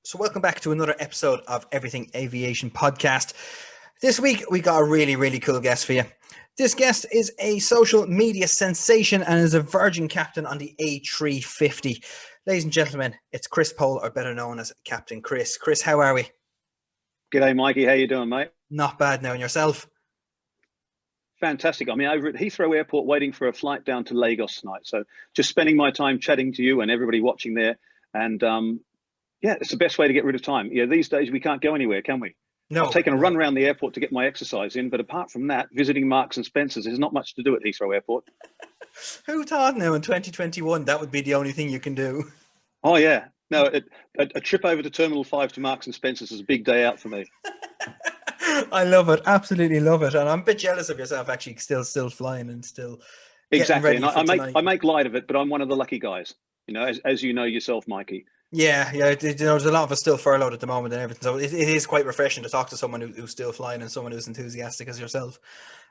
So welcome back to another episode of Everything Aviation podcast. This week we got a really cool guest for you. This guest is a social media sensation and is a Virgin captain on the A350. Ladies and gentlemen, it's Chris Pole, or better known as Captain Chris. Chris, how are we? G'day, Mikey. How you doing, mate? Not bad now. And yourself? Fantastic. I mean, over at Heathrow Airport waiting for a flight down to Lagos tonight. So just spending my time chatting to you and everybody watching there. And yeah, it's the best way to get rid of time. Yeah, these days we can't go anywhere, can we? No. I've taken a run around the airport to get my exercise in, but apart from that, visiting Marks and Spencer's, there's not much to do at Heathrow Airport. Who thought now in 2021 that would be the only thing you can do? Oh, yeah. No, a trip over to Terminal 5 to Marks and Spencer's is a big day out for me. I love it. Absolutely love it. And I'm a bit jealous of yourself actually still flying and still exactly. And I make light of it, but I'm one of the lucky guys, you know, as you know yourself, Mikey. Yeah. There's a lot of us still furloughed at the moment and everything. So it is quite refreshing to talk to someone who's still flying and someone who's enthusiastic as yourself.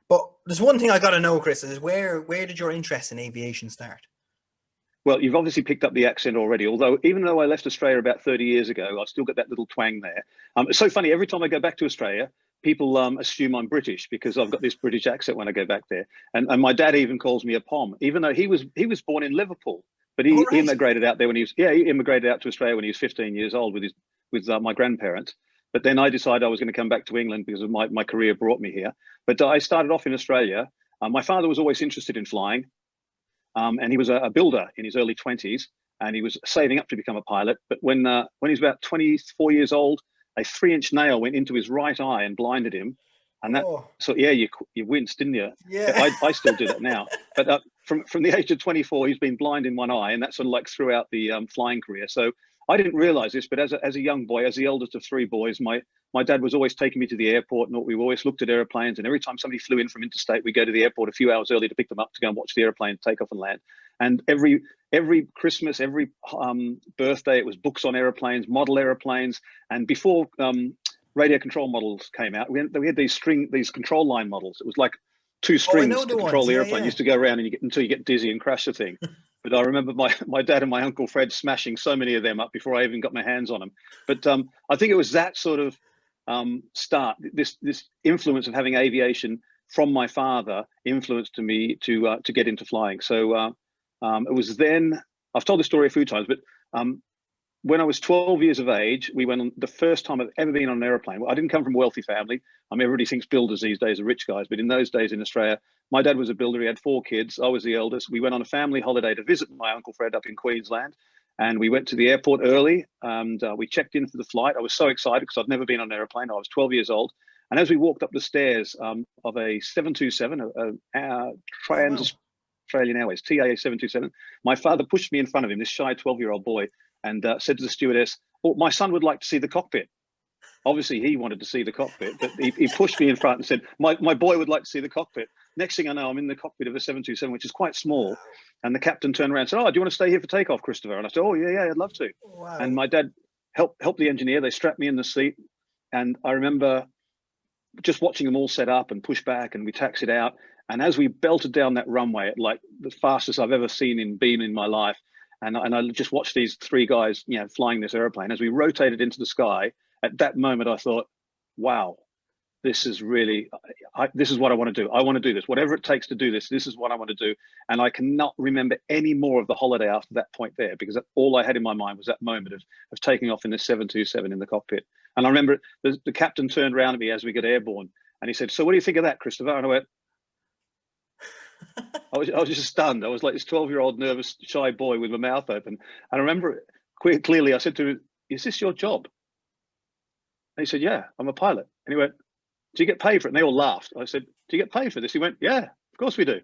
But there's one thing I got to know, Chris, is where did your interest in aviation start? Well, you've obviously picked up the accent already, although even though I left Australia about 30 years ago, I've still got that little twang there. It's so funny, every time I go back to Australia, people assume I'm British because I've got this British accent when I go back there. And my dad even calls me a Pom, even though he was born in Liverpool, but he immigrated out there when he immigrated out to Australia when he was 15 years old with my grandparents. But then I decided I was going to come back to England because of my career brought me here. But I started off in Australia. My father was always interested in flying. And he was a builder in his early 20s, and he was saving up to become a pilot. But when he was about 24 years old, a 3-inch nail went into his right eye and blinded him. And that, so yeah, you winced, didn't you? Yeah. I still do that now. But from the age of 24, he's been blind in one eye, and that's sort of like throughout the flying career. So I didn't realize this, but as a young boy, as the eldest of 3 boys, my dad was always taking me to the airport, and we always looked at airplanes. And every time somebody flew in from interstate, we go to the airport a few hours early to pick them up to go and watch the airplane take off and land. And every Christmas, every birthday, it was books on airplanes, model airplanes. And before radio control models came out, we had these control line models. It was like 2 strings to control the airplane. You used to go around and until you get dizzy and crash the thing. But I remember my dad and my Uncle Fred smashing so many of them up before I even got my hands on them. But I think it was that sort of start, this influence of having aviation from my father influenced me to get into flying. So it was then, I've told the story a few times, but when I was 12 years of age, we went on the first time I've ever been on an airplane. Well, I didn't come from a wealthy family. Everybody thinks builders these days are rich guys, but in those days in Australia, my dad was a builder. He had 4 kids. I was the eldest. We went on a family holiday to visit my Uncle Fred up in Queensland. And we went to the airport early and we checked in for the flight. I was so excited because I'd never been on an airplane. I was 12 years old. And as we walked up the stairs of a 727, Trans-Australian Airways, TAA 727, my father pushed me in front of him, this shy 12-year-old boy, and said to the stewardess, "Oh, my son would like to see the cockpit." Obviously, he wanted to see the cockpit, but he pushed me in front and said, my boy would like to see the cockpit. Next thing I know, I'm in the cockpit of a 727, which is quite small. And the captain turned around and said, "Oh, do you want to stay here for takeoff, Christopher?" And I said, "Oh, yeah, I'd love to." Wow. And my dad helped the engineer. They strapped me in the seat. And I remember just watching them all set up and push back, and we taxied out. And as we belted down that runway at like the fastest I've ever been in my life, and I just watched these 3 guys, flying this airplane. As we rotated into the sky, at that moment, I thought, wow, this is really, this is what I want to do. I want to do this. Whatever it takes to do this, this is what I want to do. And I cannot remember any more of the holiday after that point there, because all I had in my mind was that moment of taking off in the 727 in the cockpit. And I remember the captain turned around at me as we got airborne, and he said, "So what do you think of that, Christopher?" And I went, I was just stunned. I was like this 12-year-old nervous, shy boy with my mouth open. And I remember clearly, I said to him, "Is this your job?" And he said, "Yeah, I'm a pilot." And he went, "Do you get paid for it?" And they all laughed. I said, "Do you get paid for this?" He went, "Yeah, of course we do."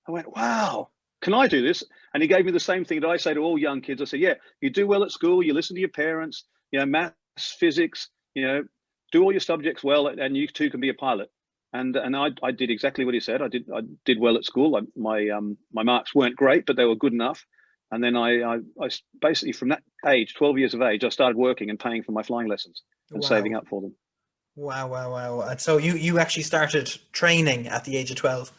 I went, "Wow, can I do this?" And he gave me the same thing that I say to all young kids. I said, "Yeah, you do well at school, you listen to your parents, maths, physics, do all your subjects well, and you too can be a pilot." And I did exactly what he said. I did well at school. My marks weren't great, but they were good enough. And then I basically, from that age, 12 years of age, I started working and paying for my flying lessons and saving up for them. Wow. And so you actually started training at the age of 12?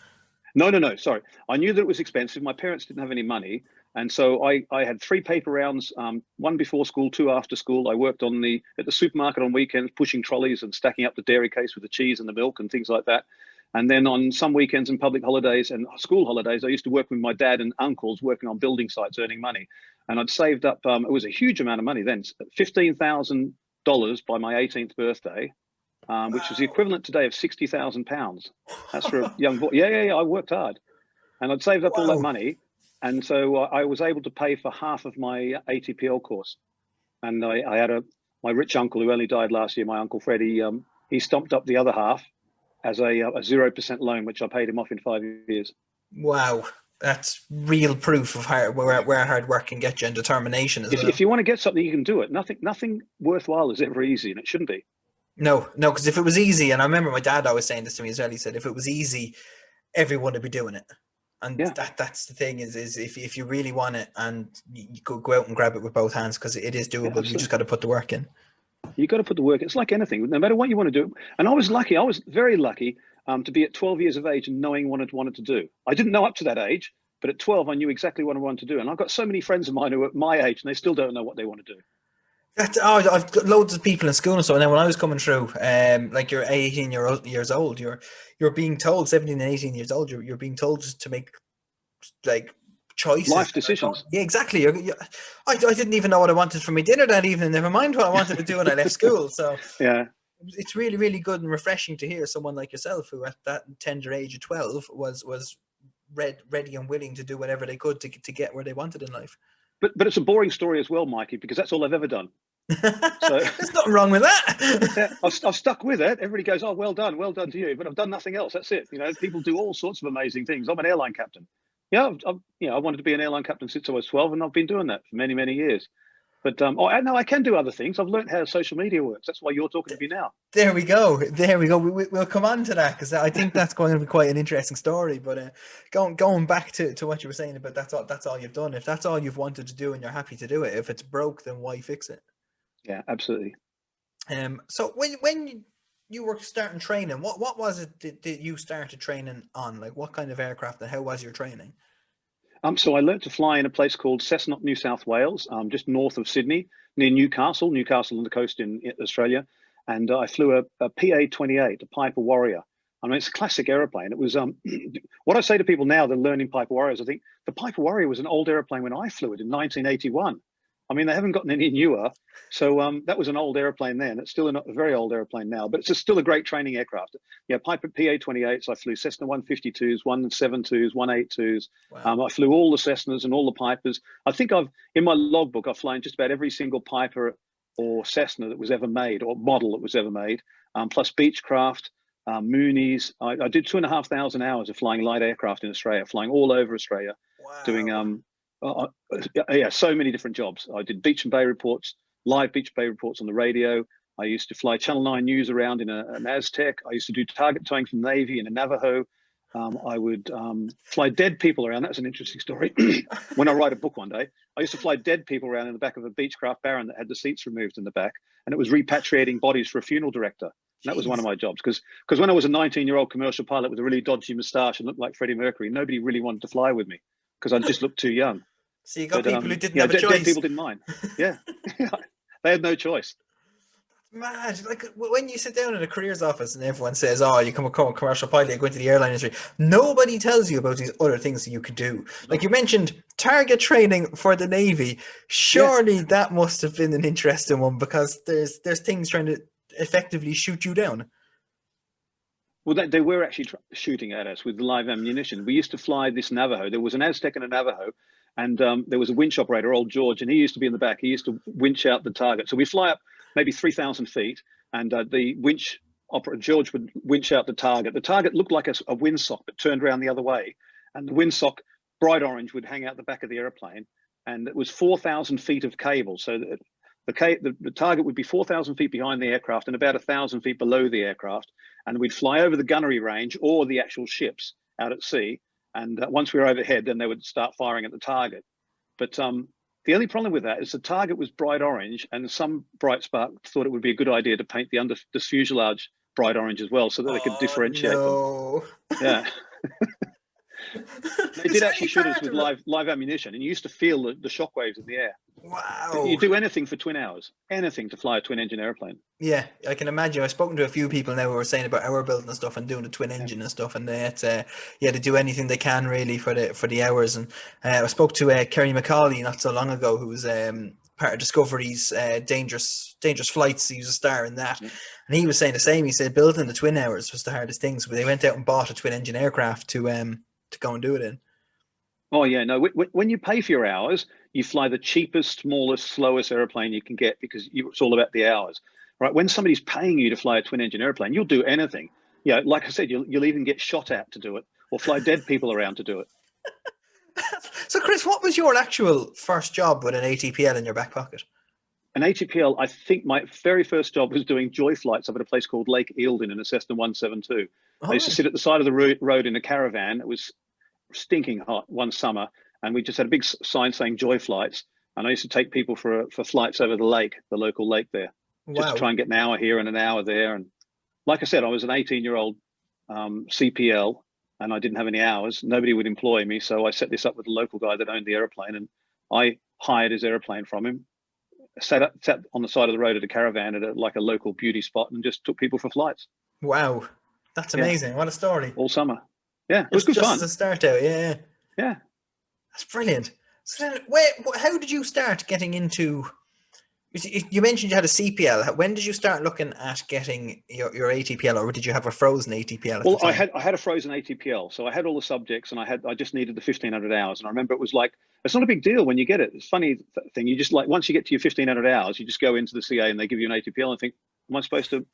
No, sorry. I knew that it was expensive. My parents didn't have any money. And so I had 3 paper rounds, 1 before school, 2 after school. I worked at the supermarket on weekends, pushing trolleys and stacking up the dairy case with the cheese and the milk and things like that. And then on some weekends and public holidays and school holidays, I used to work with my dad and uncles working on building sites, earning money. And I'd saved up, it was a huge amount of money then, $15,000 by my 18th birthday, which is the equivalent today of £60,000. That's for a young boy. Yeah. I worked hard. And I'd saved up all that money. And so I was able to pay for half of my ATPL course. And I had my rich uncle who only died last year, my Uncle Freddie, he stumped up the other half as a 0% loan, which I paid him off in 5 years. Wow. That's real proof of where hard work can get you and determination as well. If you want to get something, you can do it. Nothing worthwhile is ever easy, and it shouldn't be. No, because if it was easy, and I remember my dad always saying this to me as well, he said, if it was easy, everyone would be doing it. And that's the thing is if you really want it and you go out and grab it with both hands, because it is doable. You just got to put the work in. You got to put the work. It's like anything, no matter what you want to do. And I was very lucky to be at 12 years of age and knowing what I wanted to do. I didn't know up to that age, but at 12, I knew exactly what I wanted to do. And I've got so many friends of mine who are at my age and they still don't know what they want to do. I've got loads of people in school and so. And then when I was coming through, like you're 18 years old, you're being told 17 and 18 years old, you're being told to make like choices, life decisions. Yeah, exactly. I didn't even know what I wanted for my dinner that evening. Never mind what I wanted to do when I left school. So yeah, it's really, really good and refreshing to hear someone like yourself who at that tender age of 12 was ready and willing to do whatever they could to get where they wanted in life. But it's a boring story as well, Mikey, because that's all I've ever done. So there's nothing wrong with that. Yeah, I've stuck with it. Everybody goes, "Oh, well done to you," but I've done nothing else. That's it. People do all sorts of amazing things. I'm an airline captain. Yeah, I wanted to be an airline captain since I was 12, and I've been doing that for many, many years. But I can do other things. I've learned how social media works. That's why you're talking to me now. There we go. We'll come on to that because I think that's going to be quite an interesting story. But going back to what you were saying about that's all you've done. If that's all you've wanted to do and you're happy to do it, if it's broke, then why fix it? Yeah, absolutely. So when you were starting training, what was it that you started training on? Like what kind of aircraft and how was your training? So I learned to fly in a place called Cessnock, New South Wales, just north of Sydney, near Newcastle on the coast in Australia. And I flew a PA-28, a Piper Warrior. I mean, it's a classic aeroplane. It was what I say to people now that are learning Piper Warriors, I think the Piper Warrior was an old airplane when I flew it in 1981. I mean, they haven't gotten any newer. So that was an old airplane then. It's still a very old airplane now, but it's still a great training aircraft. Yeah, Piper PA-28s. I flew Cessna 152s, 172s, 182s. Wow. I flew all the Cessnas and all the Pipers. I think in my logbook, I've flown just about every single Piper or Cessna that was ever made or model that was ever made, plus Beechcraft, Moonies. I did 2,500 hours of flying light aircraft in Australia, flying all over Australia, wow. Doing so many different jobs. I did beach and bay reports, live beach bay reports on the radio. I used to fly Channel 9 News around in an Aztec. I used to do target towing from the Navy in a Navajo. I would fly dead people around. That's an interesting story. When I write a book one day, I used to fly dead people around in the back of a Beechcraft Baron that had the seats removed in the back, and it was repatriating bodies for a funeral director. And that was one of my jobs because when I was a 19-year-old commercial pilot with a really dodgy moustache and looked like Freddie Mercury, nobody really wanted to fly with me because I just looked too young. So you got people who didn't have a choice. Dead people didn't mind. Yeah, they had no choice. Mad. Like when you sit down in a careers office and everyone says, "Oh, you become a commercial pilot, you go into the airline industry." Nobody tells you about these other things that you could do. Like you mentioned, target training for the Navy. Surely that must have been an interesting one because there's things trying to effectively shoot you down. Well, they were actually shooting at us with live ammunition. We used to fly this Navajo. There was an Aztec and a Navajo, and there was a winch operator, old George, and he used to be in the back. He used to winch out the target. So we fly up maybe 3,000 feet, and the winch operator, George, would winch out the target. The target looked like a windsock, but turned around the other way. And the windsock, bright orange, would hang out the back of the airplane. And it was 4,000 feet of cable. So the target would be 4,000 feet behind the aircraft and about 1,000 feet below the aircraft. And we'd fly over the gunnery range or the actual ships out at sea. And once we were overhead, then they would start firing at the target. But the only problem with that is the target was bright orange, and some bright spark thought it would be a good idea to paint the fuselage bright orange as well, so that they could differentiate them. Yeah. They Is did there actually any shoot us part with of it? live ammunition, and you used to feel the shock waves in the air. You Wow. do anything for twin hours, anything to fly a twin engine airplane. Yeah, I can imagine. I've spoken to a few people now who are saying about hour building and stuff and doing the twin Yeah. engine and stuff, and it's yeah, they do anything they can really for the hours. And I spoke to Kerry McCauley not so long ago, who was part of Discovery's dangerous flights. He was a star in that, Yeah. and he was saying the same. He said building the twin hours was the hardest thing. So they went out and bought a twin engine aircraft to go and do it in. Oh yeah, no. When you pay for your hours, you fly the cheapest, smallest, slowest airplane you can get because it's all about the hours, right? When somebody's paying you to fly a twin engine airplane, you'll do anything. Yeah, like I said, you'll even get shot at to do it, or fly dead people around to do it. So, Chris, what was your actual first job with an ATPL in your back pocket? An ATPL, I think my very first job was doing joy flights up at a place called Lake Eildon in a Cessna 172. I All used to right. sit at the side of the road in a caravan. It was stinking hot one summer, and we just had a big sign saying joy flights. And I used to take people for flights over the lake, the local lake there, just to Wow. try and get an hour here and an hour there. And like I said, I was an 18-year-old CPL, and I didn't have any hours. Nobody would employ me, so I set this up with the local guy that owned the airplane, and I hired his airplane from him. Sat on the side of the road at a caravan at like a local beauty spot, and just took people for flights. Wow. That's Yeah, amazing. What a story. all summer. Yeah, it was Just good just as fun. a start out, yeah. Yeah. That's brilliant. So then, how did you start getting into? You mentioned you had a CPL. When did you start looking at getting your ATPL, or did you have a frozen ATPL at the Well, I time? had a frozen ATPL, so I had all the subjects, and I just needed the 1,500 hours. And I remember it was like, it's not a big deal when you get it. It's a funny thing. You just like, once you get to your 1,500 hours, you just go into the CA and they give you an ATPL and think, am I supposed to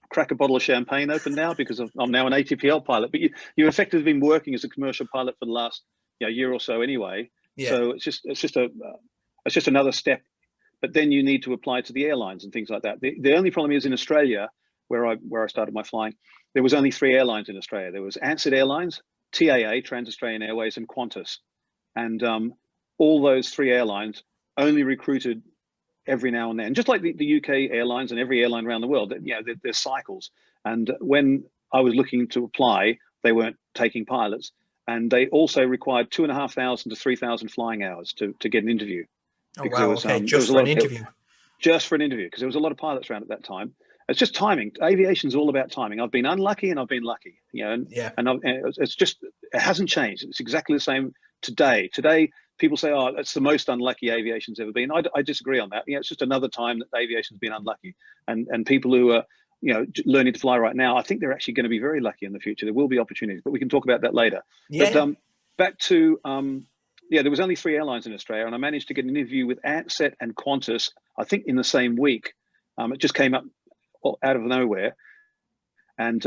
crack a bottle of champagne open now because I'm now an ATPL pilot? But you've effectively been working as a commercial pilot for the last year or so anyway. Yeah. So it's just another step. But then you need to apply to the airlines and things like that. The only problem is in Australia, where I started my flying, there was only 3 airlines in Australia. There was Ansett Airlines, TAA, Trans-Australian Airways, and Qantas. And all those 3 airlines only recruited every now and then, just like the UK airlines and every airline around the world. There's cycles. And when I was looking to apply, they weren't taking pilots. And they also required 2,500 to 3,000 flying hours to get an interview. Oh Because there wow. was Okay, there was just a for lot an of interview. just for an interview, because there was a lot of pilots around at that time. It's just timing. Aviation's all about timing. I've been unlucky and I've been lucky, Yeah. and it's just, it hasn't changed. It's exactly the same today. Today, people say, "Oh, that's the most unlucky aviation's ever been." I disagree on that. It's just another time that aviation's been unlucky, and people who are learning to fly right now, I think they're actually going to be very lucky in the future. There will be opportunities, but we can talk about that later. Yeah. But back to there was only 3 airlines in Australia, and I managed to get an interview with Ansett and Qantas, I think in the same week. It just came up out of nowhere. And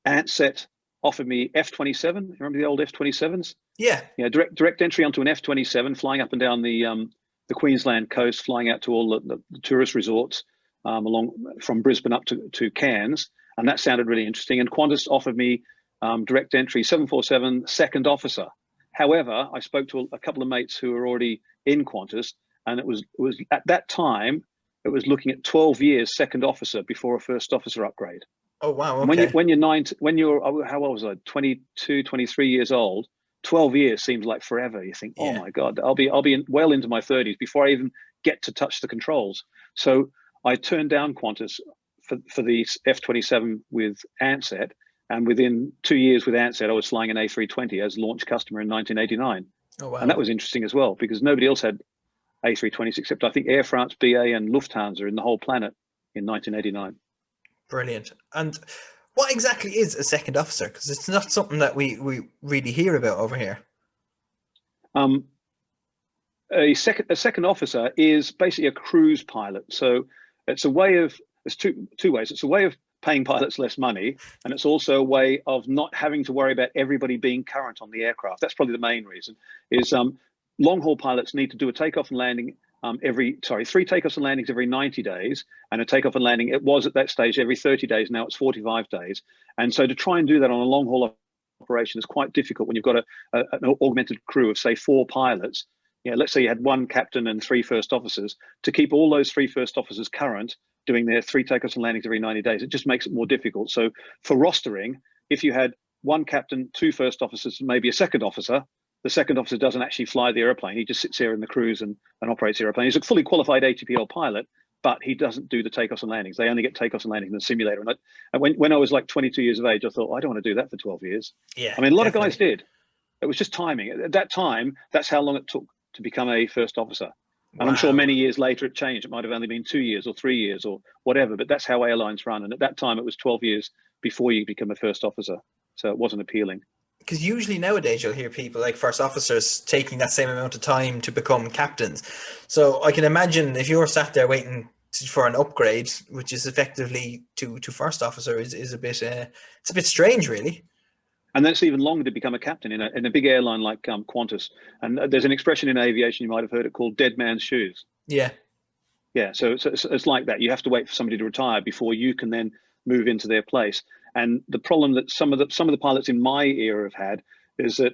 Ansett offered me F-27. Remember the old F-27s? Yeah. Yeah, direct entry onto an F-27, flying up and down the Queensland coast, flying out to all the tourist resorts along from Brisbane up to Cairns. And that sounded really interesting. And Qantas offered me direct entry, 747 second officer. However, I spoke to a couple of mates who were already in Qantas, and it was at that time, it was looking at 12 years second officer before a first officer upgrade. Oh wow. And Okay. when you're how old was I? 22, 23 years old. 12 years seems like forever. You think, oh Yeah. my God, I'll be well into my 30s before I even get to touch the controls. So I turned down Qantas for the F-27 with Ansett. And within 2 years with Ansett, I was flying an A320 as launch customer in 1989. Oh wow. And that was interesting as well, because nobody else had A320s except I think Air France, BA, and Lufthansa in the whole planet in 1989. Brilliant. And what exactly is a second officer? Because it's not something that we really hear about over here. A second officer is basically a cruise pilot. So it's a way of, there's two ways. It's a way of paying pilots less money, and it's also a way of not having to worry about everybody being current on the aircraft. That's probably the main reason. Is long haul pilots need to do a takeoff and landing 3 takeoffs and landings every 90 days, and a takeoff and landing, it was at that stage every 30 days. Now it's 45 days, and so to try and do that on a long haul operation is quite difficult when you've got an augmented crew of say 4 pilots. Let's say you had 1 captain and 3 first officers. To keep all those 3 first officers current, doing their 3 takeoffs and landings every 90 days, it just makes it more difficult. So for rostering, if you had one captain, two first officers, maybe a second officer. The second officer doesn't actually fly the airplane. He just sits here in the cruise and operates the airplane. He's a fully qualified ATPL pilot, but he doesn't do the takeoffs and landings. They only get takeoffs and landings in the simulator. And when I was like 22 years of age, I thought, I don't want to do that for 12 years. Yeah, I mean, a lot definitely. of guys did. It was just timing. At that time, that's how long it took to become a first officer. And I'm sure Wow. many years later it changed. It might have only been 2 years or 3 years or whatever, but that's how airlines run. And at that time, it was 12 years before you become a first officer. So it wasn't appealing. Because usually nowadays you'll hear people like first officers taking that same amount of time to become captains. So I can imagine if you're sat there waiting for an upgrade, which is effectively to first officer, is a bit it's a bit strange, really. And that's even longer to become a captain in a big airline like Qantas. And there's an expression in aviation, you might have heard it, called dead man's shoes. Yeah. Yeah, so it's like that. You have to wait for somebody to retire before you can then move into their place. And the problem that some of the pilots in my era have had is that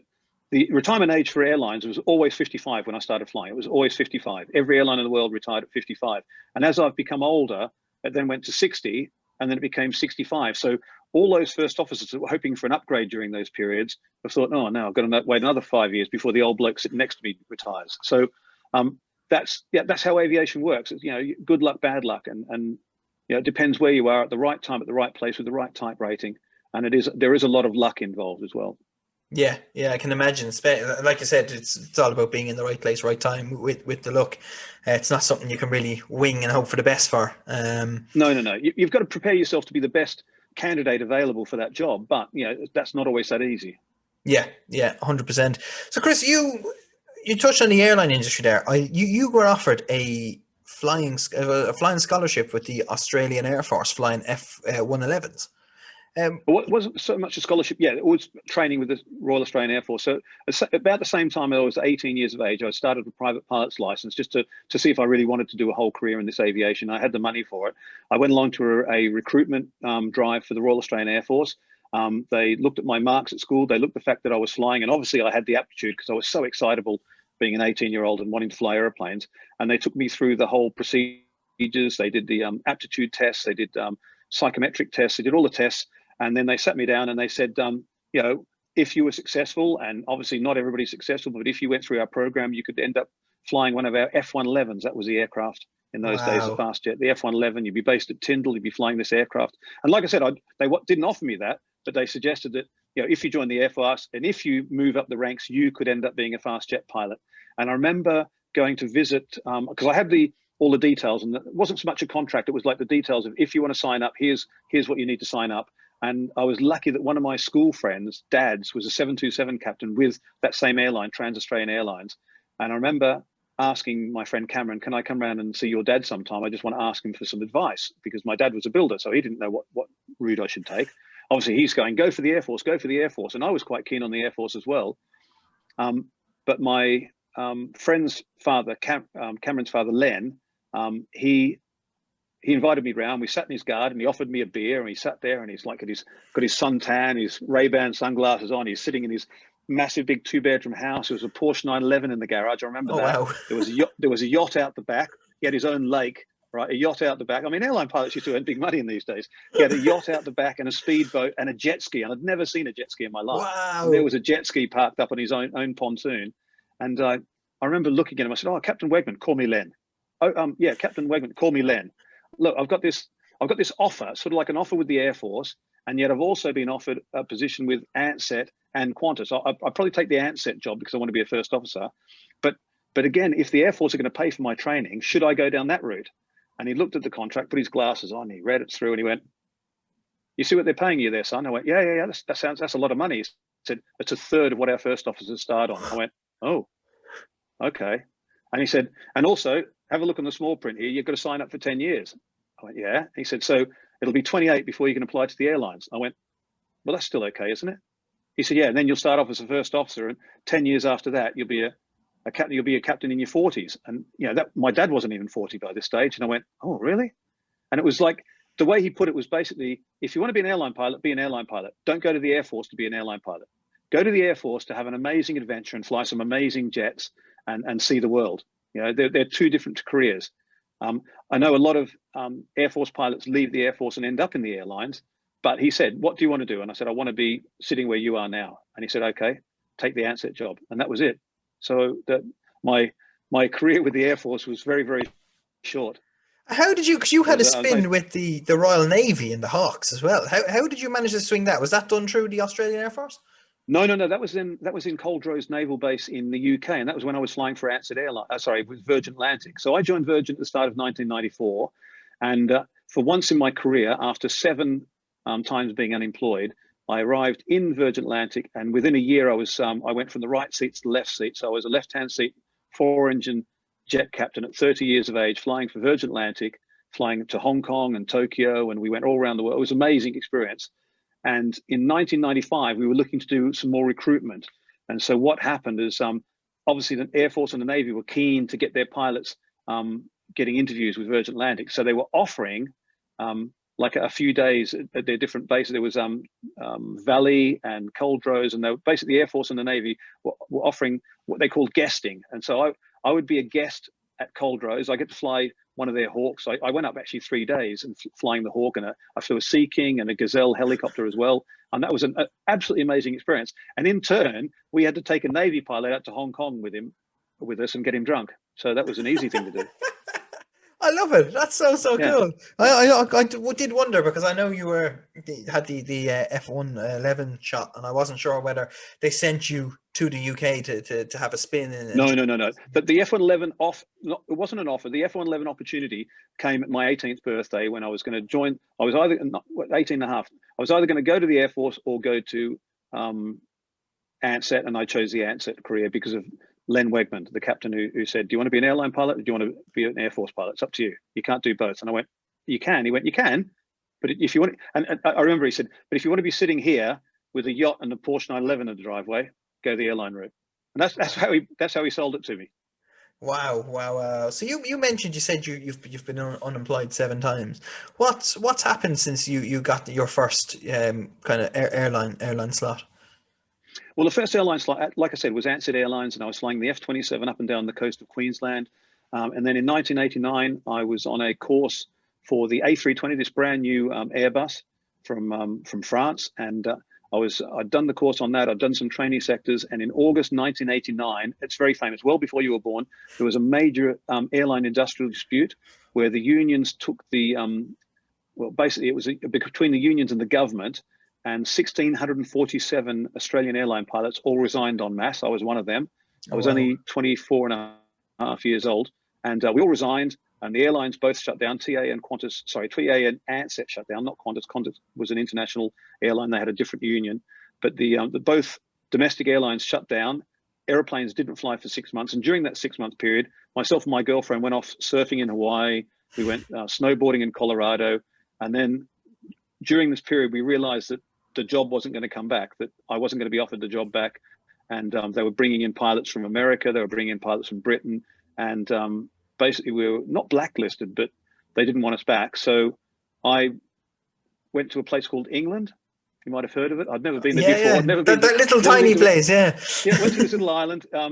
the retirement age for airlines was always 55 when I started flying. It was always 55. Every airline in the world retired at 55. And as I've become older, it then went to 60, and then it became 65. So all those first officers that were hoping for an upgrade during those periods have thought, oh, no, I've got to wait another 5 years before the old bloke sitting next to me retires. So that's how aviation works. It's, good luck, bad luck, and it depends where you are at the right time, at the right place with the right type rating, and there is a lot of luck involved as well. Yeah, I can imagine. Like I said, it's all about being in the right place, right time with the luck. It's not something you can really wing and hope for the best for. No. You've got to prepare yourself to be the best candidate available for that job, but that's not always that easy. Yeah, 100%. So, Chris, you touched on the airline industry there. You were offered a flying scholarship with the Australian Air Force, flying F-111s. It wasn't so much a scholarship. Yeah, it was training with the Royal Australian Air Force. So about the same time I was 18 years of age, I started a private pilot's license just to see if I really wanted to do a whole career in this aviation. I had the money for it. I went along to a recruitment drive for the Royal Australian Air Force. They looked at my marks at school. They looked at the fact that I was flying, and obviously I had the aptitude because I was so excitable being an 18-year-old and wanting to fly airplanes. And they took me through the whole procedures. They did the aptitude tests. They did psychometric tests. They did all the tests. And then they sat me down and they said, if you were successful, and obviously not everybody's successful, but if you went through our program, you could end up flying one of our F-111s. That was the aircraft in those days, the fast jet, the F-111. You'd be based at Tyndall. You'd be flying this aircraft. And like I said, they didn't offer me that, but they suggested that if you join the Air Force and if you move up the ranks, you could end up being a fast jet pilot. And I remember going to visit because I had all the details, and it wasn't so much a contract. It was like the details of if you want to sign up, here's what you need to sign up. And I was lucky that one of my school friends' dads was a 727 captain with that same airline, Trans-Australian Airlines. And I remember asking my friend Cameron, can I come around and see your dad sometime? I just want to ask him for some advice, because my dad was a builder, so he didn't know what route I should take. Obviously, he's going, go for the Air Force, go for the Air Force. And I was quite keen on the Air Force as well. But my friend's father, Cameron's father, Len, he invited me round. We sat in his garden. He offered me a beer, and he sat there, and he's got his suntan, his Ray-Ban sunglasses on. He's sitting in his massive big 2-bedroom house. There was a Porsche 911 in the garage. I remember that. Wow. There was a yacht out the back. He had his own lake, right? A yacht out the back. I mean, airline pilots used to earn big money in these days. He had a yacht out the back and a speedboat and a jet ski. And I'd never seen a jet ski in my life. Wow. And there was a jet ski parked up on his own pontoon. And I remember looking at him. I said, "Oh, Captain Wegman, call me Len." "Oh, yeah, Captain Wegman, call me Len. Look, I've got this offer, sort of like an offer with the Air Force, and yet I've also been offered a position with Ansett and Qantas. I'll probably take the Ansett job because I want to be a first officer. But again, if the Air Force are going to pay for my training, should I go down that route?" And he looked at the contract, put his glasses on, he read it through, and he went, "You see what they're paying you there, son?" I went, "Yeah. That's a lot of money." He said, "It's a third of what our first officers start on." I went, "Oh, okay." And he said, "And also, have a look on the small print here. You've got to sign up for 10 years. I went, "Yeah." He said, "So it'll be 28 before you can apply to the airlines." I went, "Well, that's still okay, isn't it?" He said, "Yeah, and then you'll start off as a first officer, and 10 years after that, you'll be a captain. You'll be a captain in your 40s." And my dad wasn't even 40 by this stage. And I went, "Oh, really?" And it was like, the way he put it was basically, if you want to be an airline pilot, be an airline pilot. Don't go to the Air Force to be an airline pilot. Go to the Air Force to have an amazing adventure and fly some amazing jets and see the world. They're two different careers. I know a lot of Air Force pilots leave the Air Force and end up in the airlines, But he said, "What do you want to do?" And I said, "I want to be sitting where you are now." And he said, "Okay, take the Ansett job." And that was it. So that my career with the Air Force was very, very short. How did you? Because you had a I was spin with the Royal Navy and the Hawks as well. How did you manage to swing that? Was that done through the Australian Air Force? No, no, no. That was in Coldrose Naval Base in the UK, and that was when I was flying for Ansett Airline. Sorry, with Virgin Atlantic. So I joined Virgin at the start of 1994, and for once in my career, after 7 times being unemployed, I arrived in Virgin Atlantic, and within a year, I went from the right seat to the left seat. So I was a left-hand seat, 4-engine jet captain at 30 years of age, flying for Virgin Atlantic, flying to Hong Kong and Tokyo, and we went all around the world. It was an amazing experience. And in 1995, we were looking to do some more recruitment. And so what happened is, obviously the Air Force and the Navy were keen to get their pilots getting interviews with Virgin Atlantic. So they were offering like a few days at their different bases. There was Valley and Coldrose, and they were, basically the Air Force and the Navy were offering what they called guesting. And so I would be a guest at Coldrose. I get to fly one of their Hawks. I went up actually 3 days and flying the Hawk, and I flew a Sea King and a Gazelle helicopter as well. And that was an absolutely amazing experience. And in turn, we had to take a Navy pilot out to Hong Kong with us and get him drunk. So that was an easy thing to do. I love it. That's so Yeah. cool. I did wonder, because I know you had the F111 shot, and I wasn't sure whether they sent you to the UK to have a spin in it. No. But the F111 it wasn't an offer. The F111 opportunity came at my 18th birthday when I was going to join. I was either 18 and a half. I was either going to go to the Air Force or go to Ansett, and I chose the Ansett career because of Len Wegman, the captain who said, "Do you want to be an airline pilot or do you want to be an Air Force pilot? It's up to you. You can't do both." And I went, "You can." He went, "You can, but if you want," and I remember he said, "But if you want to be sitting here with a yacht and a Porsche 911 in the driveway, go the airline route." And that's how he sold it to me. Wow. So you mentioned, you said you've been unemployed 7 times. What's happened since you got your first kind of airline slot? Well, the first airline slot, like I said, was Ansett Airlines, and I was flying the F-27 up and down the coast of Queensland. And then in 1989, I was on a course for the A320, this brand new Airbus from France, and I'd done the course on that. I'd done some training sectors, and in August 1989, it's very famous. Well before you were born, there was a major airline industrial dispute where the unions took the basically it was between the unions and the government. And 1,647 Australian airline pilots all resigned en masse. I was one of them. I was only 24 and a half years old. And we all resigned, and the airlines both shut down. TA and Ansett shut down, not Qantas. Qantas was an international airline. They had a different union. But the both domestic airlines shut down. Airplanes didn't fly for 6 months. And during that 6-month period, myself and my girlfriend went off surfing in Hawaii. We went snowboarding in Colorado. And then during this period, we realized that the job wasn't going to come back, that I wasn't going to be offered the job back. And they were bringing in pilots from America. They were bringing in pilots from Britain. And basically we were not blacklisted, but they didn't want us back. So I went to a place called England. You might have heard of it. I'd never been there before. Yeah. Never been that little tiny place, yeah. Yeah, went to this little island. I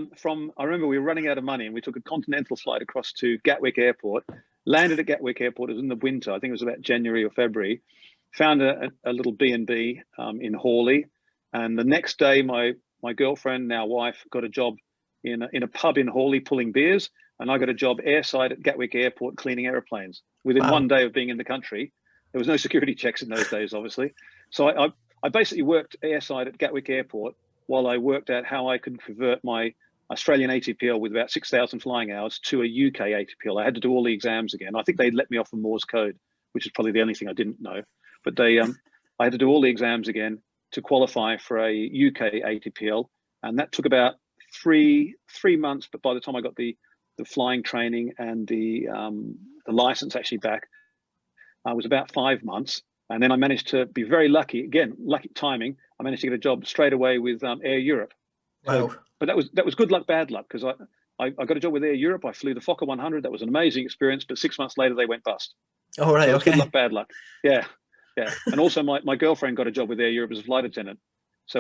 remember we were running out of money, and we took a continental flight across to Gatwick Airport, landed at Gatwick Airport. It was in the winter. I think it was about January or February. Found a little B&B in Hawley, and the next day my girlfriend, now wife, got a job in a pub in Hawley pulling beers, and I got a job airside at Gatwick Airport cleaning airplanes. Within 1 day of being in the country, there was no security checks in those days, obviously. So I basically worked airside at Gatwick Airport while I worked out how I could convert my Australian ATPL with about 6,000 flying hours to a UK ATPL. I had to do all the exams again. I think they let me off a Morse code, which is probably the only thing I didn't know. But I had to do all the exams again to qualify for a UK ATPL, and that took about three months. But by the time I got the flying training and the license actually back, I was about 5 months. And then I managed to be very lucky, again, lucky timing. I managed to get a job straight away with Air Europe. So, Wow. but that was good luck, bad luck, because I got a job with Air Europe. I flew the Fokker 100. That was an amazing experience. But 6 months later, they went bust. Oh, right. So Okay. good luck, bad luck. Yeah. And also my girlfriend got a job with Air Europe as a flight attendant. So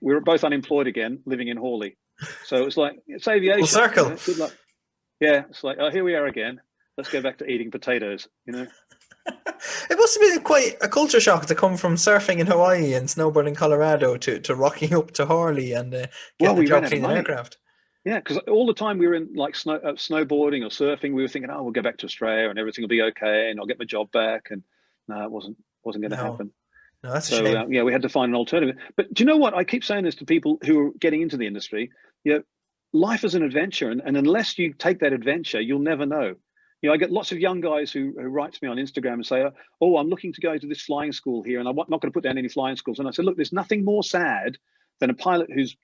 we were both unemployed again, living in Hawley. So it's like, it's aviation. Full circle. Good luck. Yeah. It's like, oh, here we are again. Let's go back to eating potatoes, It must have been quite a culture shock to come from surfing in Hawaii and snowboarding in Colorado to rocking up to Harley and Well, getting a we ran job out of cleaning money. aircraft. Yeah, because all the time we were in like snowboarding or surfing, we were thinking, oh, we'll go back to Australia and everything will be okay, and I'll get my job back. And no, it wasn't going to No, happen. no, that's a So shame. yeah, we had to find an alternative. But do you know what? I keep saying this to people who are getting into the industry. You know, life is an adventure, and unless you take that adventure, you'll never know. You know, I get lots of young guys who write to me on Instagram and say, "Oh, I'm looking to go to this flying school here, and I'm not going to put down any flying schools." And I said, "Look, there's nothing more sad than a pilot who's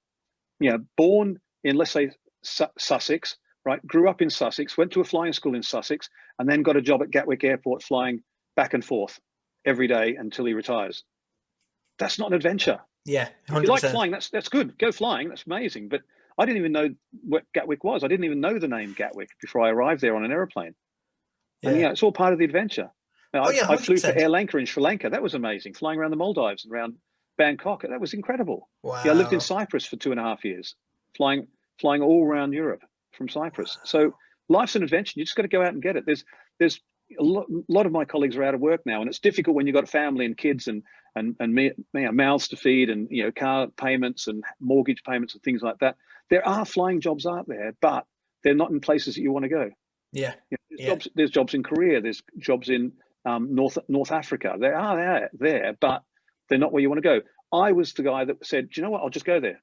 born in, let's say, Sussex, right? Grew up in Sussex, went to a flying school in Sussex, and then got a job at Gatwick Airport flying back and forth every day until he retires. That's not an adventure. Yeah, If you like 100%. flying, that's good. Go flying. That's amazing. But I didn't even know what Gatwick was. I didn't even know the name Gatwick before I arrived there on an airplane. And Yeah. it's all part of the adventure. Oh yeah, I flew for 100%. Air Lanka in Sri Lanka. That was amazing. Flying around the Maldives and around Bangkok. That was incredible. Yeah, I lived in Wow. Cyprus for 2.5 years, flying flying all around Europe from Cyprus. So life's an adventure. You just got to go out and get it. There's a lot of my colleagues are out of work now, and it's difficult when you've got a family and kids and mouths to feed, and car payments and mortgage payments and things like that. There are flying jobs out there, but they're not in places that you want to go. Yeah. There's Yeah. jobs. There's jobs in Korea. There's jobs in North Africa. They are there, but they're not where you want to go. I was the guy that said, "Do you know what? I'll just go there.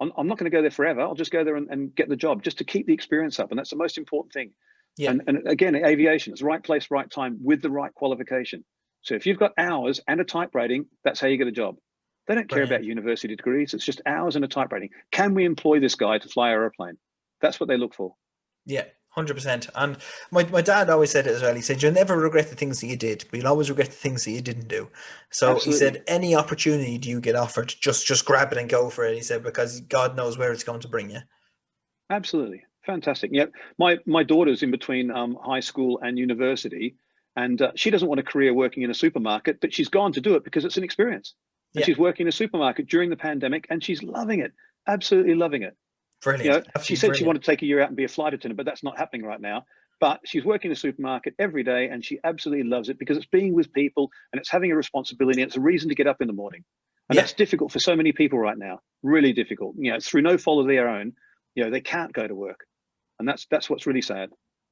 I'm not going to go there forever. I'll just go there and get the job, just to keep the experience up." And that's the most important thing. Yeah. And again, aviation, it's right place, right time with the right qualification. So if you've got hours and a type rating, that's how you get a job. They don't care about Brilliant. university degrees. It's just hours and a type rating. Can we employ this guy to fly our airplane? That's what they look for. Yeah, 100%. And my dad always said it as well. He said, "You'll never regret the things that you did, but you'll always regret the things that you didn't do." So he Absolutely. said, any opportunity you get offered, just grab it and go for it. He said, because God knows where it's going to bring you. Absolutely. Fantastic. Yeah. My daughter's in between high school and university, and she doesn't want a career working in a supermarket, but she's gone to do it because it's an experience. And Yeah, she's working in a supermarket during the pandemic, and she's loving it. Absolutely loving it. brilliant. She Absolutely said she brilliant. wanted to take a year out and be a flight attendant, but that's not happening right now. But she's working in a supermarket every day, and she absolutely loves it because it's being with people, and it's having a responsibility, and it's a reason to get up in the morning. And Yeah, that's difficult for so many people right now. Really difficult. It's through no fault of their own. They can't go to work, and that's what's really sad.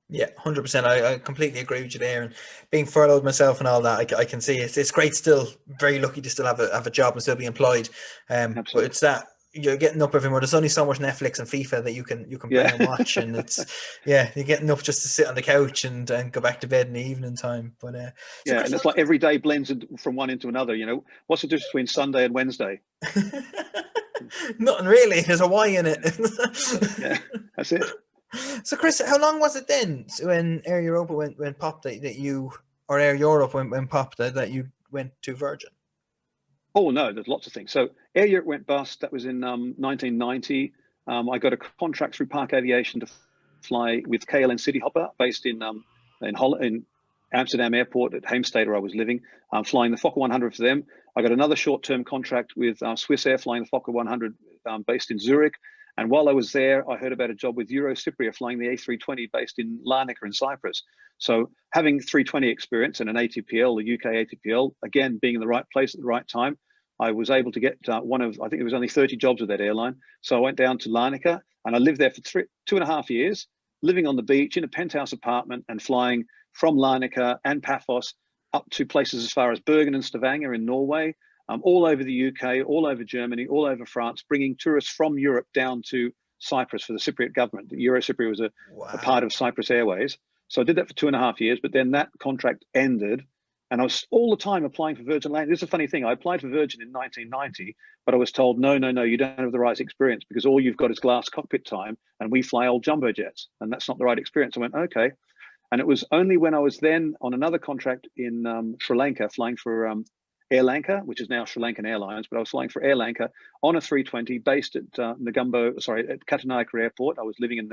yeah, 100%. I completely agree with you there. And being furloughed myself and all that, I can see it's great. Still, very lucky to still have a job and still be employed. But Absolutely. it's that you're getting up every morning. There's only so much Netflix and FIFA that you can play Yeah. and watch, and it's yeah, you're getting up just to sit on the couch and go back to bed in the evening time. But so Yeah, Chris, and it's like every day blends from one into another. What's the difference between Sunday and Wednesday? nothing really. There's a Y in it. Yeah, that's it. So Chris, how long was it then when Air Europa went pop that you or Air Europe went pop that you went to Virgin? Oh no, there's lots of things. So Air Europe went bust. That was in 1990. I got a contract through Park Aviation to fly with KLM Cityhopper, based in Amsterdam Airport at Heemstede, where I was living. Flying the Fokker 100 for them. I got another short-term contract with Swiss Air, flying the Fokker 100, based in Zurich. And while I was there, I heard about a job with Eurocipria, flying the A320, based in Larnaca in Cyprus. So having 320 experience and an ATPL, the UK ATPL, again being in the right place at the right time, I was able to get one of, I think there was only 30 jobs with that airline. So I went down to Larnaca, and I lived there for 2.5 years, living on the beach in a penthouse apartment and flying from Larnaca and Paphos up to places as far as Bergen and Stavanger in Norway, all over the UK, all over Germany, all over France, bringing tourists from Europe down to Cyprus for the Cypriot government. Eurocypria was a part Wow. of Cyprus Airways. So I did that for 2.5 years, but then that contract ended, and I was all the time applying for Virgin Land. This is a funny thing. I applied for Virgin in 1990, but I was told, no, no, no, you don't have the right experience because all you've got is glass cockpit time, and we fly old jumbo jets, and that's not the right experience. I went, okay. And it was only when I was then on another contract in Sri Lanka, flying for Air Lanka, which is now Sri Lankan Airlines, but I was flying for Air Lanka on a 320 based at at Katunayake Airport. I was living in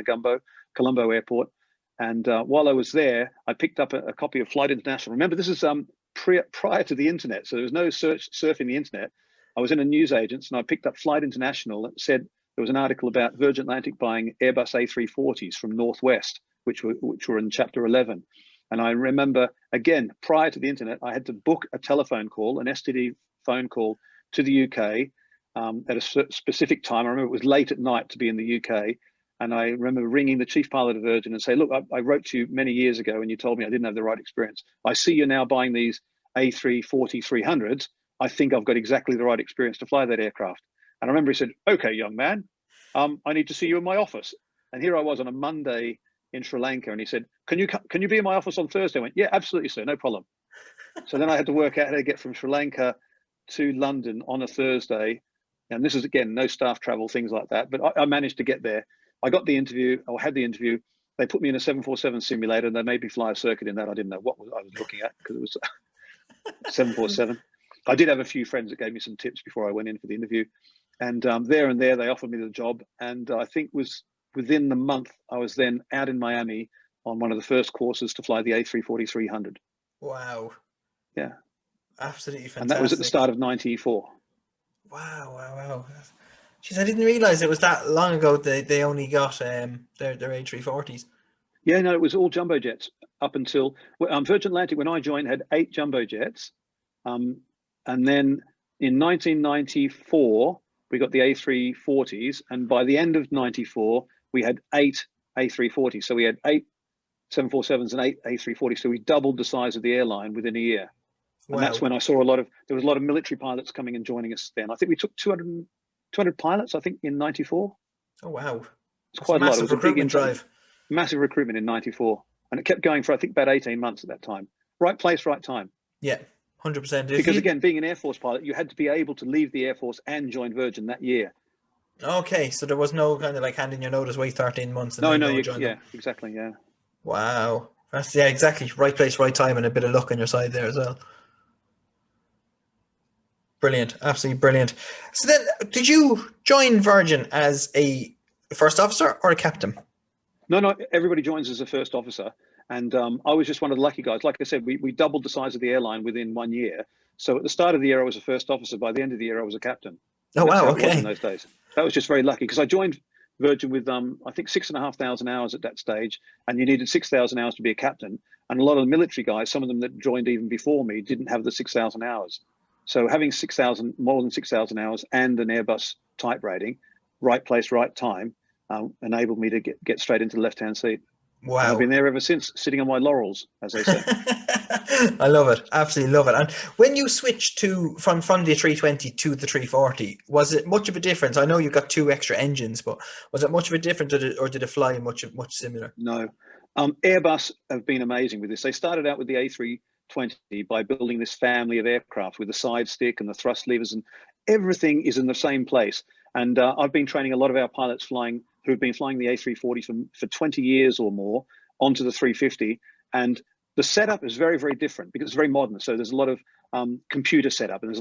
Colombo Airport. And while I was there, I picked up a copy of Flight International. Remember, this is prior to the internet, so there was no surfing the internet. I was in a news agents, and I picked up Flight International. That said there was an article about Virgin Atlantic buying Airbus A340s from Northwest, which were in Chapter 11. And I remember, again, prior to the internet, I had to book a telephone call, an STD phone call to the UK at a specific time. I remember it was late at night to be in the UK. And I remember ringing the chief pilot of Virgin and say, look, I wrote to you many years ago and you told me I didn't have the right experience. I see you're now buying these A340-300s. I think I've got exactly the right experience to fly that aircraft. And I remember he said, okay, young man, I need to see you in my office. And here I was on a Monday in Sri Lanka. And he said, can you be in my office on Thursday? I went, yeah, absolutely, sir, no problem. So then I had to work out how to get from Sri Lanka to London on a Thursday. And this is, again, no staff travel, things like that. But I managed to get there. I got the interview, or had the interview. They put me in a 747 simulator and they made me fly a circuit in that. I didn't know what I was looking at because it was 747. I did have a few friends that gave me some tips before I went in for the interview. And there they offered me the job. And I think was within the month, I was then out in Miami on one of the first courses to fly the A340-300. Wow. Yeah. Absolutely fantastic. And that was at the start of 94. Wow. Jeez, I didn't realize it was that long ago they only got their A340s. Yeah, no, it was all jumbo jets up until Virgin Atlantic, when I joined, had 8 jumbo jets. And then in 1994, we got the A340s. And by the end of 94, we had 8 A340s. So we had 8 747s and 8 A340s. So we doubled the size of the airline within a year. And that's when I saw there was a lot of military pilots coming and joining us then. I think we took 200 pilots, I think, in 94. Oh, wow. It's quite a lot. It was a big drive. Massive recruitment in 94. And it kept going for, I think, about 18 months at that time. Right place, right time. Yeah, 100%. Because, again, being an Air Force pilot, you had to be able to leave the Air Force and join Virgin that year. Okay, so there was no kind of like handing your notice, wait 13 months. And Exactly, yeah. Wow. That's, yeah, exactly. Right place, right time, and a bit of luck on your side there as well. Brilliant. Absolutely brilliant. So then, did you join Virgin as a first officer or a captain? No, everybody joins as a first officer. And I was just one of the lucky guys. Like I said, we doubled the size of the airline within 1 year. So at the start of the year, I was a first officer. By the end of the year, I was a captain. Oh, wow, okay. In those days. That was just very lucky because I joined Virgin with, I think, 6,500 hours at that stage. And you needed 6,000 hours to be a captain. And a lot of the military guys, some of them that joined even before me, didn't have the 6,000 hours. So having more than 6,000 hours and an Airbus type rating, right place, right time, enabled me to get straight into the left-hand seat. Wow. And I've been there ever since, sitting on my laurels, as they say. I love it. Absolutely love it. And when you switched from the 320 to the 340, was it much of a difference? I know you've got 2 extra engines, but was it much of a difference or did it fly much similar? No. Airbus have been amazing with this. They started out with the A320 by building this family of aircraft with the side stick and the thrust levers, and everything is in the same place. And I've been training a lot of our pilots who've been flying the A340 for 20 years or more onto the 350. And the setup is very, very different because it's very modern. So there's a lot of computer setup, and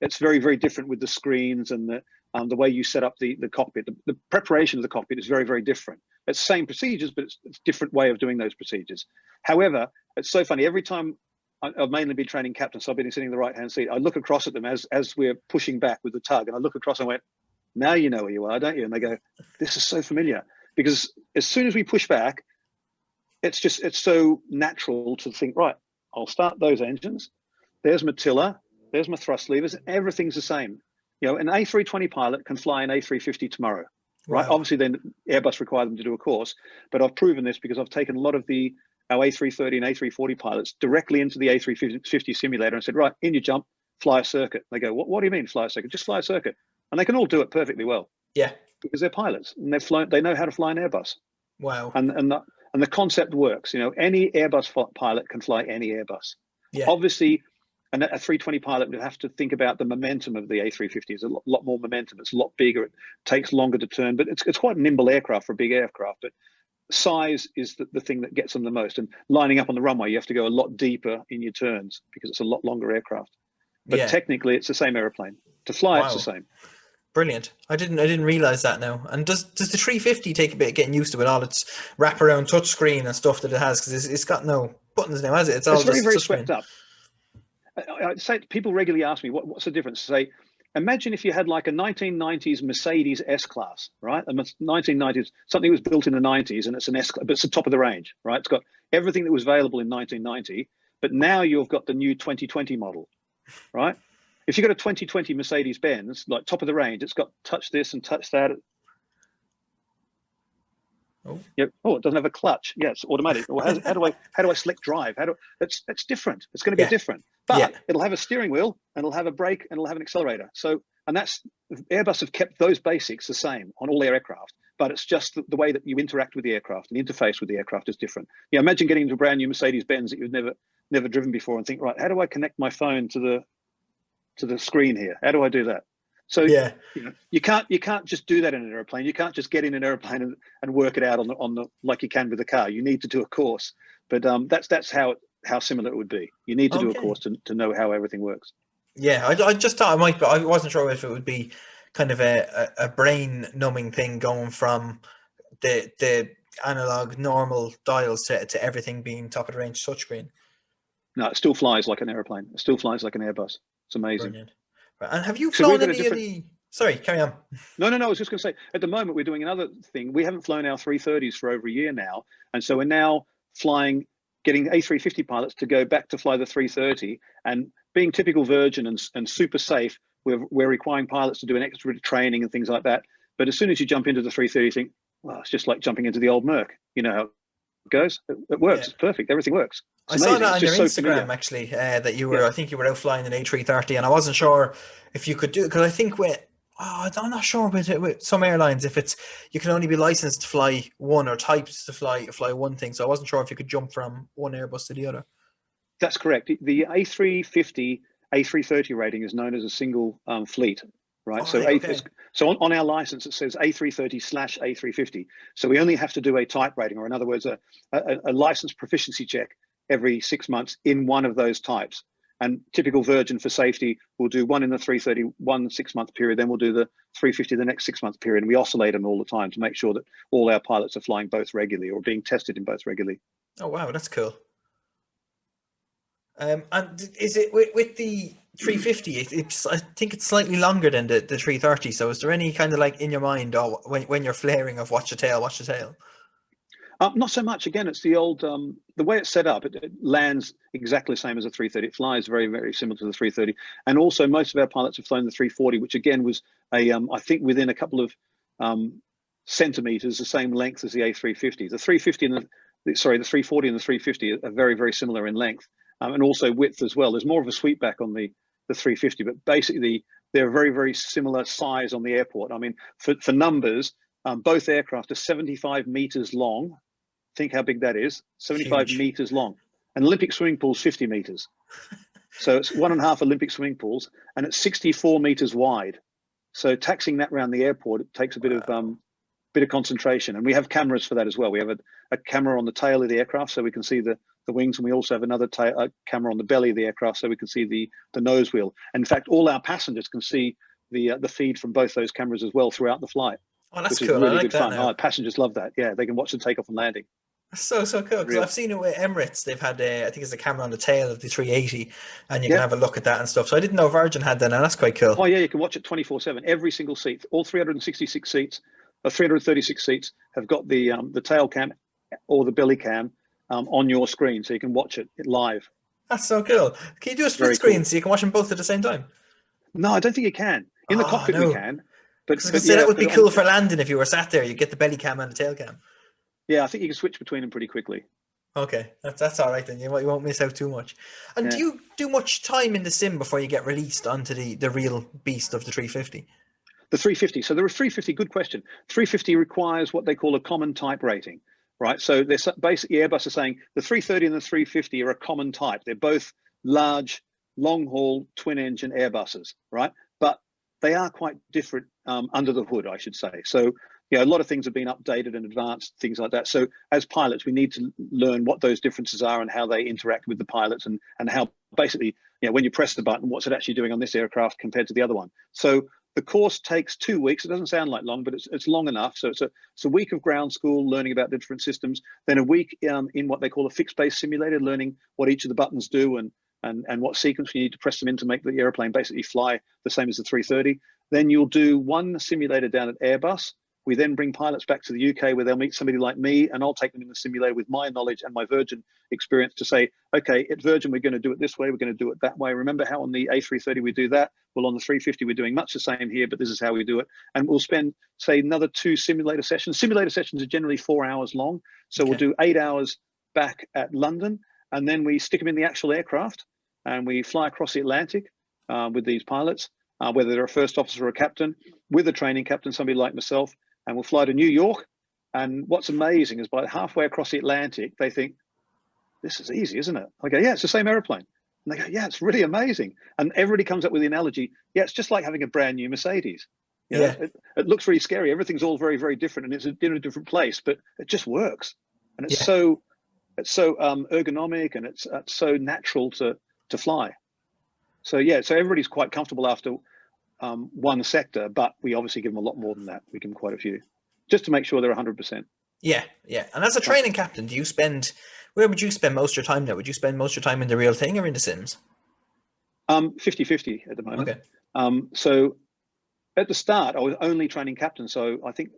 it's very, very different with the screens and the way you set up the cockpit. The preparation of the cockpit is very, very different. It's the same procedures, but it's a different way of doing those procedures. However, it's so funny. Every time I've mainly been training captains, so I've been sitting in the right-hand seat. I look across at them as we're pushing back with the tug, and I look across and I went, now you know where you are, don't you? And they go, this is so familiar. Because as soon as we push back, it's so natural to think, right, I'll start those engines. There's my tiller, there's my thrust levers, everything's the same. You know, an A320 pilot can fly an A350 tomorrow, right? Wow. Obviously, then Airbus require them to do a course, but I've proven this because I've taken a lot of our A330 and A340 pilots directly into the A350 simulator and said, right, in you jump, fly a circuit. They go, what do you mean fly a circuit? Just fly a circuit. And they can all do it perfectly well. Yeah. Because they're pilots and they know how to fly an Airbus. Wow. And the concept works. You know, any Airbus pilot can fly any Airbus. Yeah. Obviously, a 320 pilot would have to think about the momentum of the A350. It's a lot more momentum. It's a lot bigger. It takes longer to turn, but it's quite a nimble aircraft for a big aircraft. But size is the thing that gets them the most. And lining up on the runway, you have to go a lot deeper in your turns because it's a lot longer aircraft. But technically, it's the same airplane. To fly, it's the same. Brilliant. I didn't realize that now. And does the 350 take a bit of getting used to with all its wraparound touchscreen and stuff that it has? Because it's got no buttons now, has it? It's all very, just very swept up. I say people regularly ask me, what's the difference? Say, imagine if you had like a 1990s Mercedes S-Class, right? A 1990s, something was built in the 90s and it's an S-Class, but it's the top of the range, right? everything that was available in 1990, but now you've got the new 2020 model, right? If you've got a 2020 Mercedes-Benz, like top of the range, it's got touch this and touch that. Oh, Yeah. Oh, it doesn't have a clutch. Yeah, it's automatic. Well, how do I select drive? That's different. It's going to be yeah, different, yeah, but it'll have a steering wheel and it'll have a brake and it'll have an accelerator. So, and that's Airbus have kept those basics the same on all their aircraft, but it's just the way that you interact with the aircraft and the interface with the aircraft is different. Yeah, imagine getting into a brand new Mercedes-Benz that you've never driven before and think, right, how do I connect my phone to the screen here? How do I do that? So yeah. you can't just do that in an airplane. You can't just get in an airplane and work it out on the like you can with a car. You need to do a course, but that's how similar it would be. You need to do a Okay. course to know how everything works. Yeah, I just thought it might, but I wasn't sure if it would be kind of a brain numbing thing going from the analog normal dials to everything being top of the range touchscreen. No, it still flies like an airplane. It still flies like an Airbus. It's amazing. Brilliant. Right, and have you So we've flown got a any of different. the? Sorry, carry on. No. I was just going to say, at the moment, we're doing another thing. We haven't flown our 330s for over a year now. And so we're now getting A350 pilots to go back to fly the 330. And being typical Virgin and super safe, we're requiring pilots to do an extra bit of training and things like that. But as soon as you jump into the 330, you think, well, it's just like jumping into the old Merc. You know how it goes. It works. Yeah. It's perfect. Everything works. It's I saw amazing. that It's on your just so Instagram familiar. actually, that you were. Yeah. I think you were out flying an A330, and I wasn't sure if you could do it because I think I'm not sure with some airlines if it's you can only be licensed to fly one or types to fly one thing. So I wasn't sure if you could jump from one Airbus to the other. That's correct. The A350, A330 rating is known as a single fleet, right? All right. Okay. So on our license, it says A330/A350. So we only have to do a type rating, or in other words, a license proficiency check every 6 months in one of those types. And typical Virgin for safety, we'll do one in the 330, 1 6-month period, then we'll do the 350 the next 6-month period. And we oscillate them all the time to make sure that all our pilots are flying both regularly or being tested in both regularly. Oh wow, that's cool. And is it with the 350? It's I think it's slightly longer than the 330. So is there any kind of like in your mind, or when you're flaring of watch the tail, watch the tail? Not so much. Again, it's the old the way it's set up. It lands exactly the same as a 330. It flies very, very similar to the 330. And also, most of our pilots have flown the 340, which again was I think within a couple of centimeters, the same length as the A350. The 350 and the 340 and the 350 are very, very similar in length. And also width as well. There's more of a sweepback on the 350, but basically they're very, very similar size on the airport. I mean, for numbers, both aircraft are 75 meters long. Think how big that is. 75 Huge. meters long. An Olympic swimming pool is 50 meters. So it's 1.5 Olympic swimming pools, and it's 64 meters wide. So taxiing that around the airport, it takes a bit of concentration. And we have cameras for that as well. We have a camera on the tail of the aircraft so we can see the wings, and we also have another camera on the belly of the aircraft so we can see the nose wheel. In fact, all our passengers can see the feed from both those cameras as well throughout the flight. Oh, that's which cool. is really I like good that fun. now. Passengers love that. Yeah, they can watch the takeoff and landing. That's so cool because I've seen it with Emirates. They've had I think it's a camera on the tail of the 380, and you can have a look at that and stuff. So I didn't know Virgin had that, and that's quite cool. Oh yeah, you can watch it 24/7. Every single seat, all 366 seats, or 336 seats, have got the tail cam or the belly cam on your screen, so you can watch it live. That's so cool. Can you do a split Very screen cool. so you can watch them both at the same time? No, I don't think you can. In the cockpit we can, but yeah, that would be cool for landing if you were sat there. You get the belly cam and the tail cam. Yeah, I think you can switch between them pretty quickly. Okay, that's all right then. You won't miss out too much. And do you do much time in the sim before you get released onto the real beast of the 350? The 350. So there are 350. Good question. 350 requires what they call a common type rating, right? So they're basically Airbus are saying the 330 and the 350 are a common type. They're both large, long-haul twin-engine Airbuses, right? But they are quite different under the hood, I should say. So a lot of things have been updated and advanced, things like that. So as pilots, we need to learn what those differences are and how they interact with the pilots, and how basically, when you press the button, what's it actually doing on this aircraft compared to the other one. So the course takes 2 weeks. It doesn't sound like long, but it's long enough. So it's a week of ground school, learning about the different systems, then a week in what they call a fixed base simulator, learning what each of the buttons do and what sequence you need to press them in to make the airplane basically fly the same as the 330. Then you'll do one simulator down at Airbus, We then bring pilots back to the UK where they'll meet somebody like me, and I'll take them in the simulator with my knowledge and my Virgin experience to say, okay, at Virgin, we're going to do it this way. We're going to do it that way. Remember how on the A330 we do that? Well, on the 350, we're doing much the same here, but this is how we do it. And we'll spend, say, another 2 simulator sessions. Simulator sessions are generally 4 hours long. So we'll do 8 hours back at London, and then we stick them in the actual aircraft and we fly across the Atlantic with these pilots, whether they're a first officer or a captain, with a training captain, somebody like myself, and we'll fly to New York. And what's amazing is by halfway across the Atlantic, they think, this is easy, isn't it? I go, yeah, it's the same airplane. And they go, yeah, it's really amazing. And everybody comes up with the analogy, yeah, it's just like having a brand new Mercedes. You know, it looks really scary. Everything's all very, very different, and it's in a different place, but it just works. And it's so ergonomic, and it's so natural to fly. So yeah, so everybody's quite comfortable after one sector, but we obviously give them a lot more than that. We give them quite a few, just to make sure they're 100%. Yeah, yeah. And as a training captain, where would you spend most of your time now? Would you spend most of your time in the real thing or in the sims? 50-50 at the moment. Okay. So at the start, I was only training captains. So I think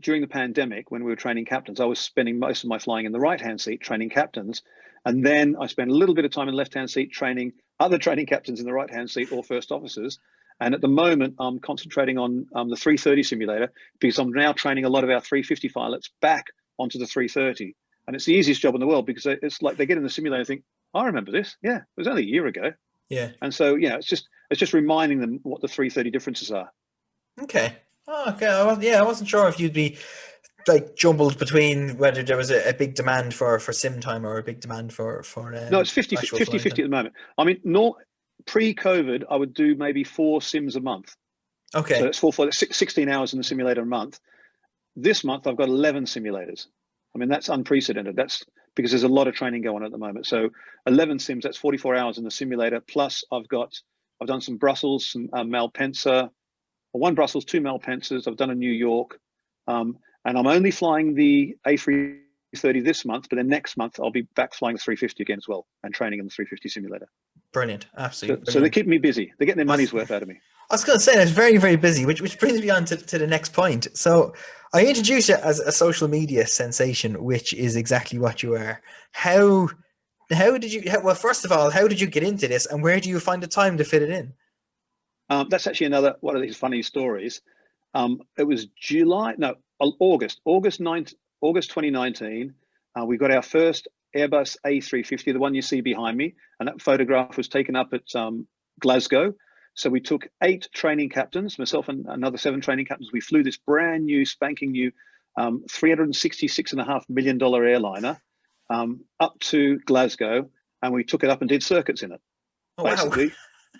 during the pandemic, when we were training captains, I was spending most of my flying in the right-hand seat training captains. And then I spent a little bit of time in the left-hand seat training other training captains in the right-hand seat or first officers. And at the moment, I'm concentrating on the 330 simulator, because I'm now training a lot of our 350 pilots back onto the 330. And it's the easiest job in the world, because it's like they get in the simulator and think, I remember this. Yeah, it was only a year ago. Yeah. And so, yeah, it's just reminding them what the 330 differences are. Okay. Oh, okay. I wasn't sure if you'd be like jumbled between whether there was a big demand for sim time or a big demand for no, it's 50 at the moment. I mean, pre-COVID, I would do maybe 4 sims a month. Okay. So it's 16 hours in the simulator a month. This month, I've got 11 simulators. I mean, that's unprecedented. That's because there's a lot of training going on at the moment. So 11 sims, that's 44 hours in the simulator. Plus, I've done some Brussels, some Malpensa, 1 Brussels, 2 Malpensas. I've done a New York. And I'm only flying the A330 this month, but then next month I'll be back flying the 350 again as well, and training in the 350 simulator. Brilliant, absolutely. So they're keeping me busy. They're getting their money's worth out of me. I was going to say that's very, very busy, which brings me on to the next point. So I introduced you as a social media sensation, which is exactly what you are. How did you? Well, first of all, how did you get into this, and where do you find the time to fit it in? That's actually another one of these funny stories. It was August 2019. We got our first Airbus A350, the one you see behind me, and that photograph was taken up at Glasgow. So we took 8 training captains, myself and another 7 training captains. We flew this brand new, spanking new, $366.5 million airliner up to Glasgow, and we took it up and did circuits in it. Oh, basically. wow.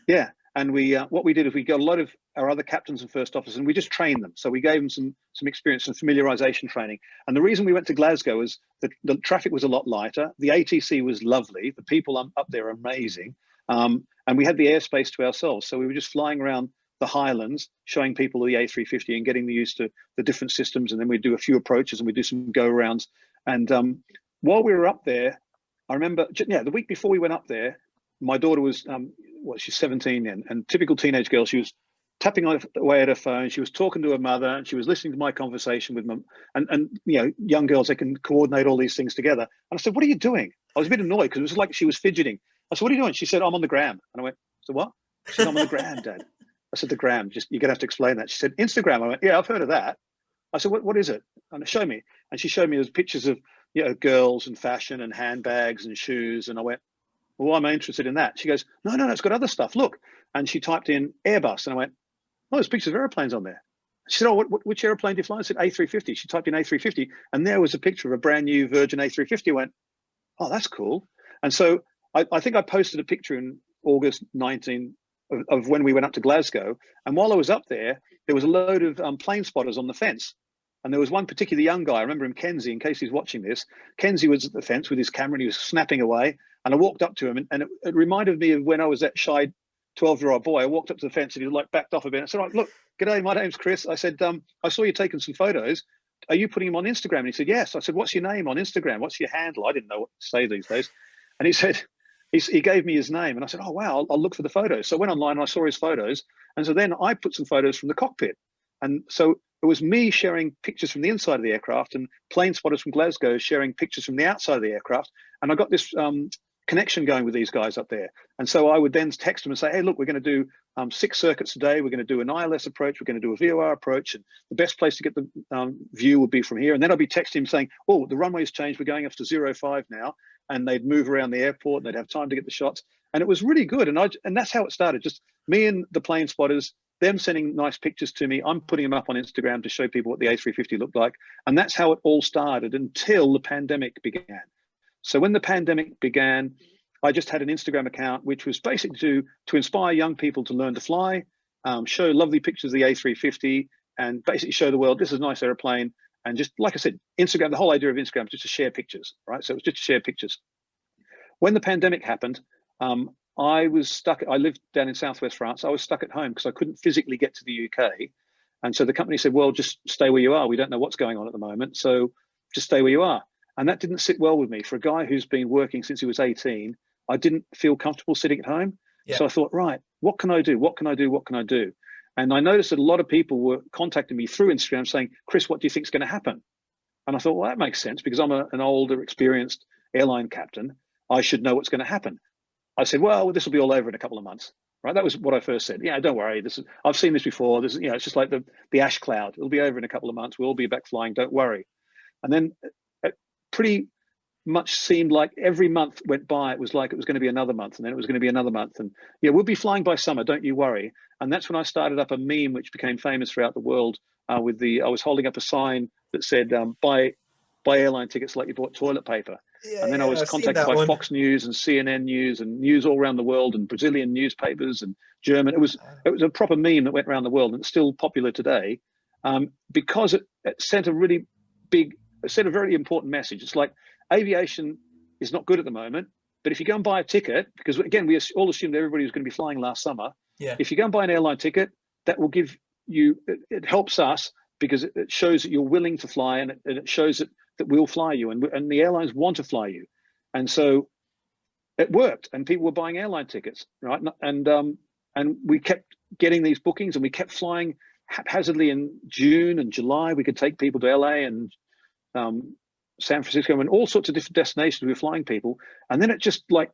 Yeah. And what we did is we got a lot of our other captains and first officers, and we just trained them. So we gave them some experience and familiarization training. And the reason we went to Glasgow is that the traffic was a lot lighter. The ATC was lovely. The people up there are amazing. And we had the airspace to ourselves. So we were just flying around the Highlands, showing people the A350 and getting them used to the different systems. And then we'd do a few approaches and we'd do some go-arounds. And while we were up there, I remember, the week before we went up there, my daughter was, she's 17 then, and typical teenage girl, she was tapping away at her phone. She was talking to her mother, and she was listening to my conversation with them. And young girls, they can coordinate all these things together. And I said, what are you doing? I was a bit annoyed because it was like she was fidgeting. I said, what are you doing? She said, I'm on the gram. And I went, so what? She said, I'm on the gram, Dad. I said, the gram, you're gonna have to explain that. She said, Instagram. I went, yeah, I've heard of that. I said, what is it? And show me. And she showed me those pictures of girls and fashion and handbags and shoes. And I went, well, why am I interested in that? She goes, no, it's got other stuff. Look. And she typed in Airbus. And I went, oh, there's pictures of airplanes on there. She said, oh, which airplane do you fly? I said, A350. She typed in A350. And there was a picture of a brand new Virgin A350. I went, oh, that's cool. And so I think I posted a picture in August 19 of when we went up to Glasgow. And while I was up there, there was a load of plane spotters on the fence. And there was one particular young guy, I remember him, Kenzie, in case he's watching this. Kenzie was at the fence with his camera and he was snapping away. And I walked up to him and it reminded me of when I was that shy 12-year-old boy. I walked up to the fence and he like backed off a bit. I said, look, g'day, my name's Chris. I said, I saw you taking some photos. Are you putting them on Instagram? And he said, yes. I said, what's your name on Instagram? What's your handle? I didn't know what to say these days. And he said, he gave me his name. And I said, oh, wow, I'll look for the photos. So I went online and I saw his photos. And so then I put some photos from the cockpit. And so it was me sharing pictures from the inside of the aircraft and plane spotters from Glasgow sharing pictures from the outside of the aircraft. And I got this connection going with these guys up there. And so I would then text them and say, hey, look, we're going to do 6 circuits today. We're going to do an ILS approach. We're going to do a VOR approach. And the best place to get the view would be from here. And then I'd be texting him saying, oh, the runway's changed. We're going up to 05 now. And they'd move around the airport and they'd have time to get the shots. And it was really good. And that's how it started. Just me and the plane spotters, them sending nice pictures to me. I'm putting them up on Instagram to show people what the A350 looked like. And that's how it all started until the pandemic began. So when the pandemic began, I just had an Instagram account, which was basically to inspire young people to learn to fly, show lovely pictures of the A350, and basically show the world, this is a nice airplane. And just, like I said, Instagram, the whole idea of Instagram is just to share pictures, right? So it was just to share pictures. When the pandemic happened, I was stuck. I lived down in Southwest France. I was stuck at home because I couldn't physically get to the UK. And so the company said, well, just stay where you are. We don't know what's going on at the moment. So just stay where you are. And that didn't sit well with me. For a guy who's been working since he was 18, I didn't feel comfortable sitting at home. Yeah. So I thought, right, what can I do? What can I do? What can I do? And I noticed that a lot of people were contacting me through Instagram saying, Chris, what do you think is going to happen? And I thought, well, that makes sense because I'm an older, experienced airline captain. I should know what's going to happen. I said, well, this will be all over in a couple of months, right? That was what I first said. Yeah, don't worry. I've seen this before. It's just like the ash cloud. It'll be over in a couple of months. We'll all be back flying. Don't worry. And then it pretty much seemed like every month went by. It was like it was going to be another month, and then it was going to be another month. And yeah, we'll be flying by summer. Don't you worry. And that's when I started up a meme which became famous throughout the world. I was holding up a sign that said, buy airline tickets like you bought toilet paper. Yeah, and then I was contacted by Fox News and CNN News and news all around the world and Brazilian newspapers and German. It was a proper meme that went around the world and it's still popular today because it sent a really very important message. It's like aviation is not good at the moment, but if you go and buy a ticket, because again, we all assumed everybody was going to be flying last summer. Yeah. If you go and buy an airline ticket, that will give you, it helps us because it shows that you're willing to fly and it shows that we'll fly you and the airlines want to fly you. And so it worked and people were buying airline tickets, right? And we kept getting these bookings and we kept flying haphazardly in June and July. We could take people to LA and San Francisco and all sorts of different destinations. We were flying people. And then it just like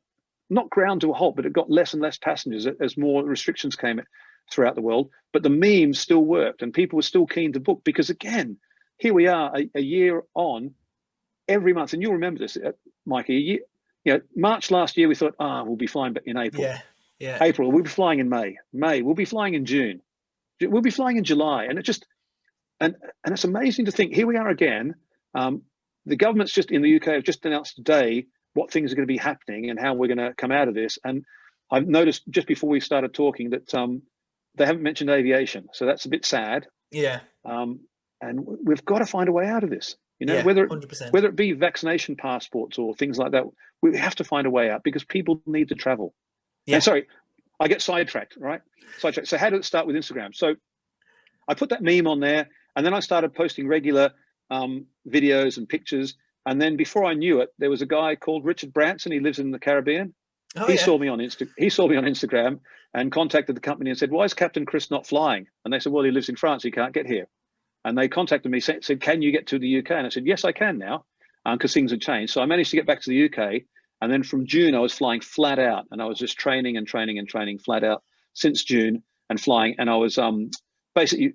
not ground to a halt, but it got less and less passengers as more restrictions came throughout the world. But the memes still worked and people were still keen to book because again, here we are a year on, every month, and you'll remember this, Mikey. March last year we thought, we'll be flying in April. Yeah. April, we'll be flying in May. May, we'll be flying in June. We'll be flying in July, and and it's amazing to think. Here we are again. The government's just in the UK have just announced today what things are going to be happening and how we're going to come out of this. And I've noticed just before we started talking that they haven't mentioned aviation, so that's a bit sad. Yeah. And we've got to find a way out of this, whether it be vaccination passports or things like that, we have to find a way out because people need to travel. Yeah. And sorry, I get sidetracked, right? So how did it start with Instagram? So I put that meme on there and then I started posting regular videos and pictures. And then before I knew it, there was a guy called Richard Branson. He lives in the Caribbean. He saw me on Instagram and contacted the company and said, why is Captain Chris not flying? And they said, well, he lives in France. He can't get here. And they contacted me, said, can you get to the UK? And I said, yes, I can now, because things had changed. So I managed to get back to the UK. And then from June, I was flying flat out. And I was just training flat out since June and flying. And I was basically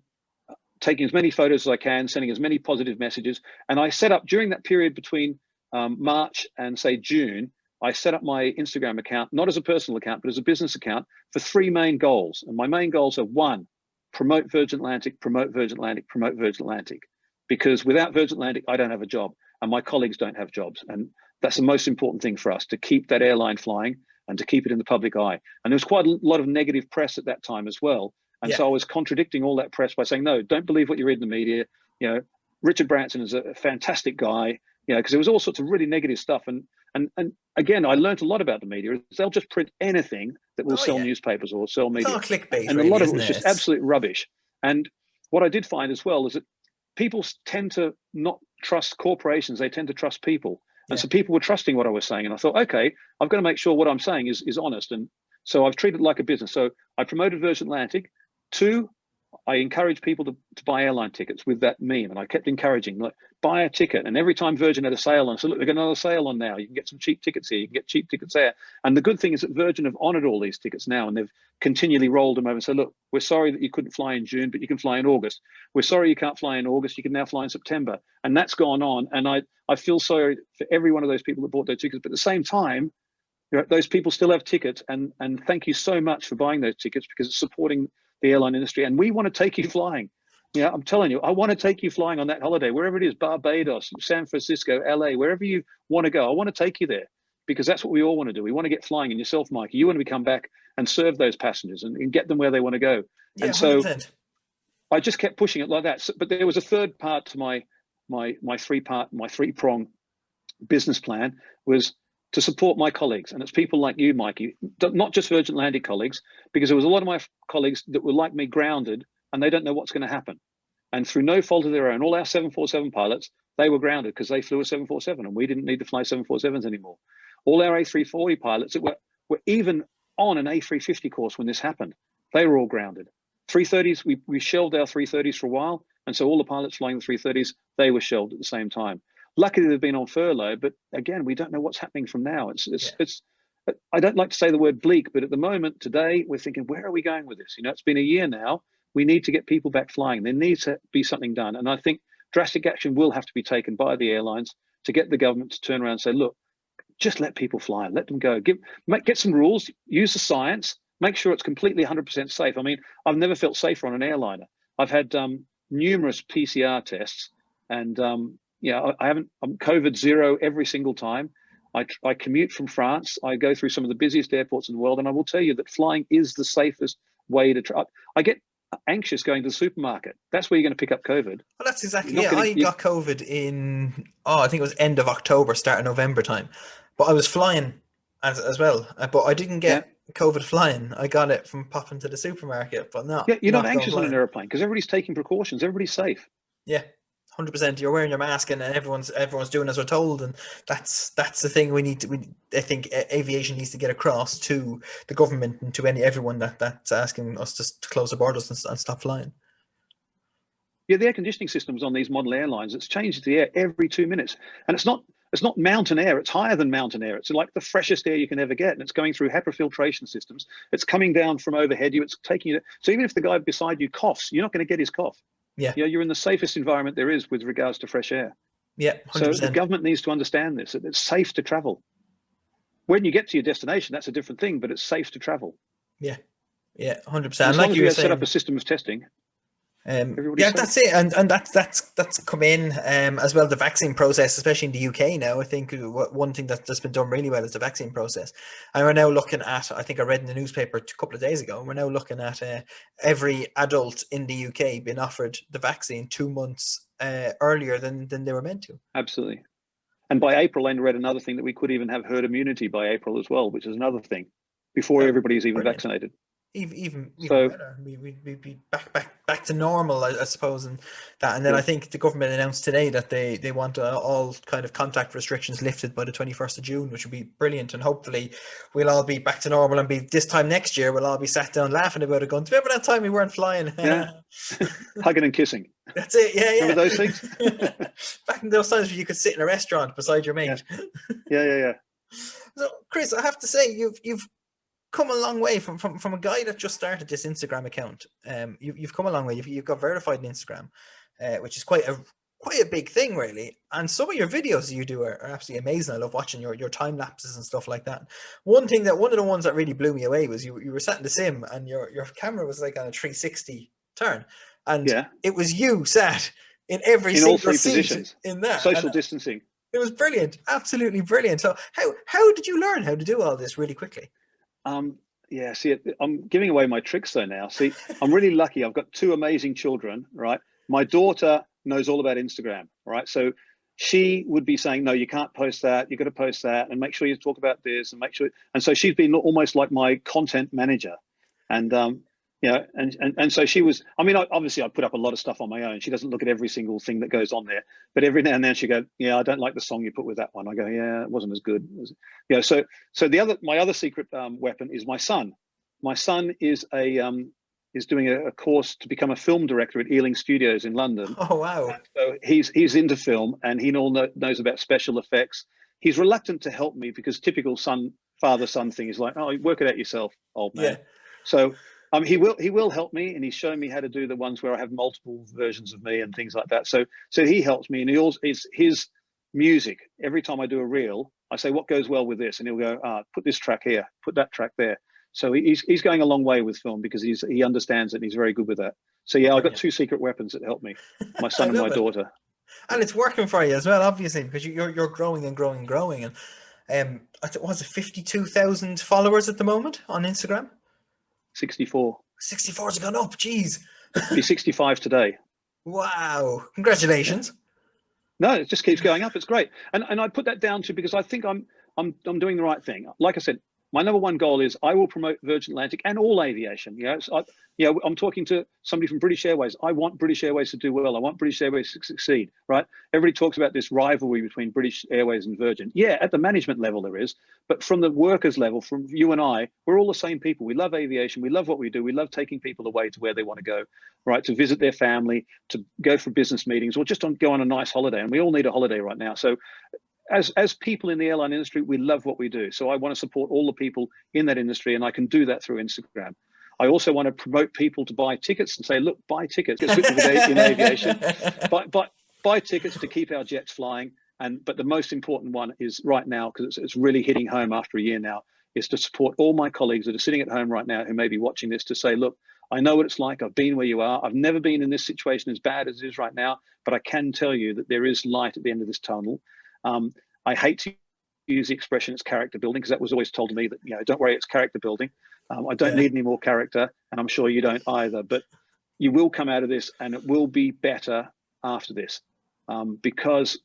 taking as many photos as I can, sending as many positive messages. And I set up, during that period between March and, say, June, I set up my Instagram account, not as a personal account, but as a business account for 3 main goals. And my main goals are 1, promote Virgin Atlantic, promote Virgin Atlantic, promote Virgin Atlantic. Because without Virgin Atlantic, I don't have a job and my colleagues don't have jobs. And that's the most important thing for us, to keep that airline flying and to keep it in the public eye. And there was quite a lot of negative press at that time as well. And so I was contradicting all that press by saying, no, don't believe what you read in the media. Richard Branson is a fantastic guy, because there was all sorts of really negative stuff. And again, I learned a lot about the media. They'll just print anything that will sell newspapers or sell media. It's all clickbait, and really, a lot of it was just absolute rubbish. And what I did find as well is that people tend to not trust corporations. They tend to trust people. And so people were trusting what I was saying. And I thought, okay, I've got to make sure what I'm saying is honest. And so I've treated it like a business. So I promoted Virgin Atlantic. 2, I encourage people to buy airline tickets with that meme, and I kept encouraging, like, buy a ticket. And every time Virgin had a sale on, so look, we've got another sale on now. You can get some cheap tickets here. You can get cheap tickets there. And the good thing is that Virgin have honoured all these tickets now, and they've continually rolled them over and said, look, we're sorry that you couldn't fly in June, but you can fly in August. We're sorry you can't fly in August. You can now fly in September. And that's gone on. And I feel sorry for every one of those people that bought those tickets. But at the same time, those people still have tickets, and thank you so much for buying those tickets, because it's supporting the airline industry, and we want to take you flying. Yeah, I'm telling you, I want to take you flying on that holiday, wherever it is, Barbados, San Francisco, LA, wherever you want to go. I want to take you there, because that's what we all want to do. We want to get flying. And yourself, Mikey, you want to come back and serve those passengers and get them where they want to go. Yeah, and so 100%. I just kept pushing it like that. So, but there was a third part to my three-prong business plan, was to support my colleagues. And it's people like you, Mikey, not just Virgin Atlantic colleagues, because there was a lot of my colleagues that were like me, grounded, and they don't know what's going to happen. And through no fault of their own, all our 747 pilots, they were grounded because they flew a 747, and we didn't need to fly 747s anymore. All our A340 pilots that were even on an A350 course when this happened, they were all grounded. 330s, we shelved our 330s for a while. And so all the pilots flying the 330s, they were shelved at the same time. Luckily, they've been on furlough, but again, we don't know what's happening from now. It's I don't like to say the word bleak, but at the moment, today, we're thinking, where are we going with this? It's been a year now. We need to get people back flying. There needs to be something done. And I think drastic action will have to be taken by the airlines to get the government to turn around and say, look, just let people fly, let them go. Get some rules, use the science, make sure it's completely 100% safe. I mean, I've never felt safer on an airliner. I've had numerous PCR tests, and I'm COVID zero every single time. I commute from France. I go through some of the busiest airports in the world, and I will tell you that flying is the safest way to try. I get anxious going to the supermarket. That's where you're going to pick up COVID. Well, that's exactly it. I got COVID in, I think it was end of October, start of November time. But I was flying as well. But I didn't get COVID flying. I got it from popping to the supermarket, but no. Yeah, you're not anxious on an airplane because everybody's taking precautions. Everybody's safe. Yeah. 100%. You're wearing your mask, and everyone's doing as we're told, and that's the thing we need to. I think aviation needs to get across to the government and to everyone that's asking us to close the borders and stop flying. Yeah, the air conditioning systems on these model airlines, it's changed the air every 2 minutes, and it's not mountain air. It's higher than mountain air. It's like the freshest air you can ever get, and it's going through HEPA filtration systems. It's coming down from overhead you. It's taking you. So even if the guy beside you coughs, you're not going to get his cough. Yeah, you're in the safest environment there is with regards to fresh air. Yeah, 100%. So the government needs to understand this. That it's safe to travel. When you get to your destination, that's a different thing, but it's safe to travel. Yeah, 100%. As long as you set up a system of testing. That's it, and that's come in as well. The vaccine process, especially in the UK now, I think one thing that's been done really well is the vaccine process. And we're now looking at, I think I read in the newspaper a couple of days ago, we're now looking at every adult in the UK being offered the vaccine 2 months earlier than they were meant to. Absolutely. And by April, I read another thing that we could even have herd immunity by April as well, which is another thing, before everybody's even vaccinated. Even better. We'd be back to normal, I suppose, and that. And then I think the government announced today that they want all kind of contact restrictions lifted by the 21st of June, which would be brilliant. And hopefully we'll all be back to normal, and be this time next year we'll all be sat down laughing about it, going, remember that time we weren't flying? Yeah. Hugging and kissing. That's it. Yeah. Remember those things? Back in those times where you could sit in a restaurant beside your mate. Yeah. So, Chris, I have to say you've come a long way from a guy that just started this Instagram account. You've come a long way. You've got verified on Instagram, which is quite a big thing, really. And some of your videos you do are absolutely amazing. I love watching your time lapses and stuff like that. One of the ones that really blew me away was you were sat in the sim, and your camera was like on a 360 turn, and it was you sat in every single all three seat positions in that social distancing. It was brilliant, absolutely brilliant. So how did you learn how to do all this really quickly? See, I'm giving away my tricks though now. See, I'm really lucky. I've got two amazing children, right? My daughter knows all about Instagram, right? So she would be saying, no, you can't post that. You've got to post that, and make sure you talk about this, and make sure. And so she's been almost like my content manager. And and so she was. I mean, obviously, I put up a lot of stuff on my own. She doesn't look at every single thing that goes on there, but every now and then she go, "Yeah, I don't like the song you put with that one." I go, "Yeah, it wasn't as good." So my other secret weapon is my son. My son is a is doing a course to become a film director at Ealing Studios in London. Oh, wow. And so he's into film, and he knows about special effects. He's reluctant to help me because typical father-son thing is like, oh, work it out yourself, old man. Yeah. So he will help me, and he's shown me how to do the ones where I have multiple versions of me and things like that. So he helps me, and he also is his music. Every time I do a reel, I say what goes well with this, and he'll go, put this track here, put that track there. So he's going a long way with film because he understands it and he's very good with that. So yeah, I've got two secret weapons that help me: my son and my daughter. And it's working for you as well, obviously, because you're growing and growing and growing. And was it 52,000 followers at the moment on Instagram? 64. 64 has gone up. Jeez. Be 65 today. Wow! Congratulations. No, it just keeps going up. It's great, and I put that down to because I think I'm doing the right thing. Like I said, my number one goal is I will promote Virgin Atlantic and all aviation. I'm talking to somebody from British Airways. I want British Airways to do well. I want British Airways to succeed, right? Everybody talks about this rivalry between British Airways and Virgin. Yeah, at the management level there is, but from the workers level, from you and I, we're all the same people. We love aviation. We love what we do. We love taking people away to where they want to go, right? To visit their family, to go for business meetings, or just go on a nice holiday. And we all need a holiday right now. So as people in the airline industry, we love what we do. So I want to support all the people in that industry, and I can do that through Instagram. I also want to promote people to buy tickets and say, look, buy tickets. In aviation, buy tickets to keep our jets flying. But the most important one is right now, because it's really hitting home after a year now, is to support all my colleagues that are sitting at home right now who may be watching this to say, look, I know what it's like. I've been where you are. I've never been in this situation as bad as it is right now, but I can tell you that there is light at the end of this tunnel. I hate to use the expression it's character building, because that was always told to me that, don't worry, it's character building. I don't need any more character, and I'm sure you don't either, but you will come out of this and it will be better after this. Because,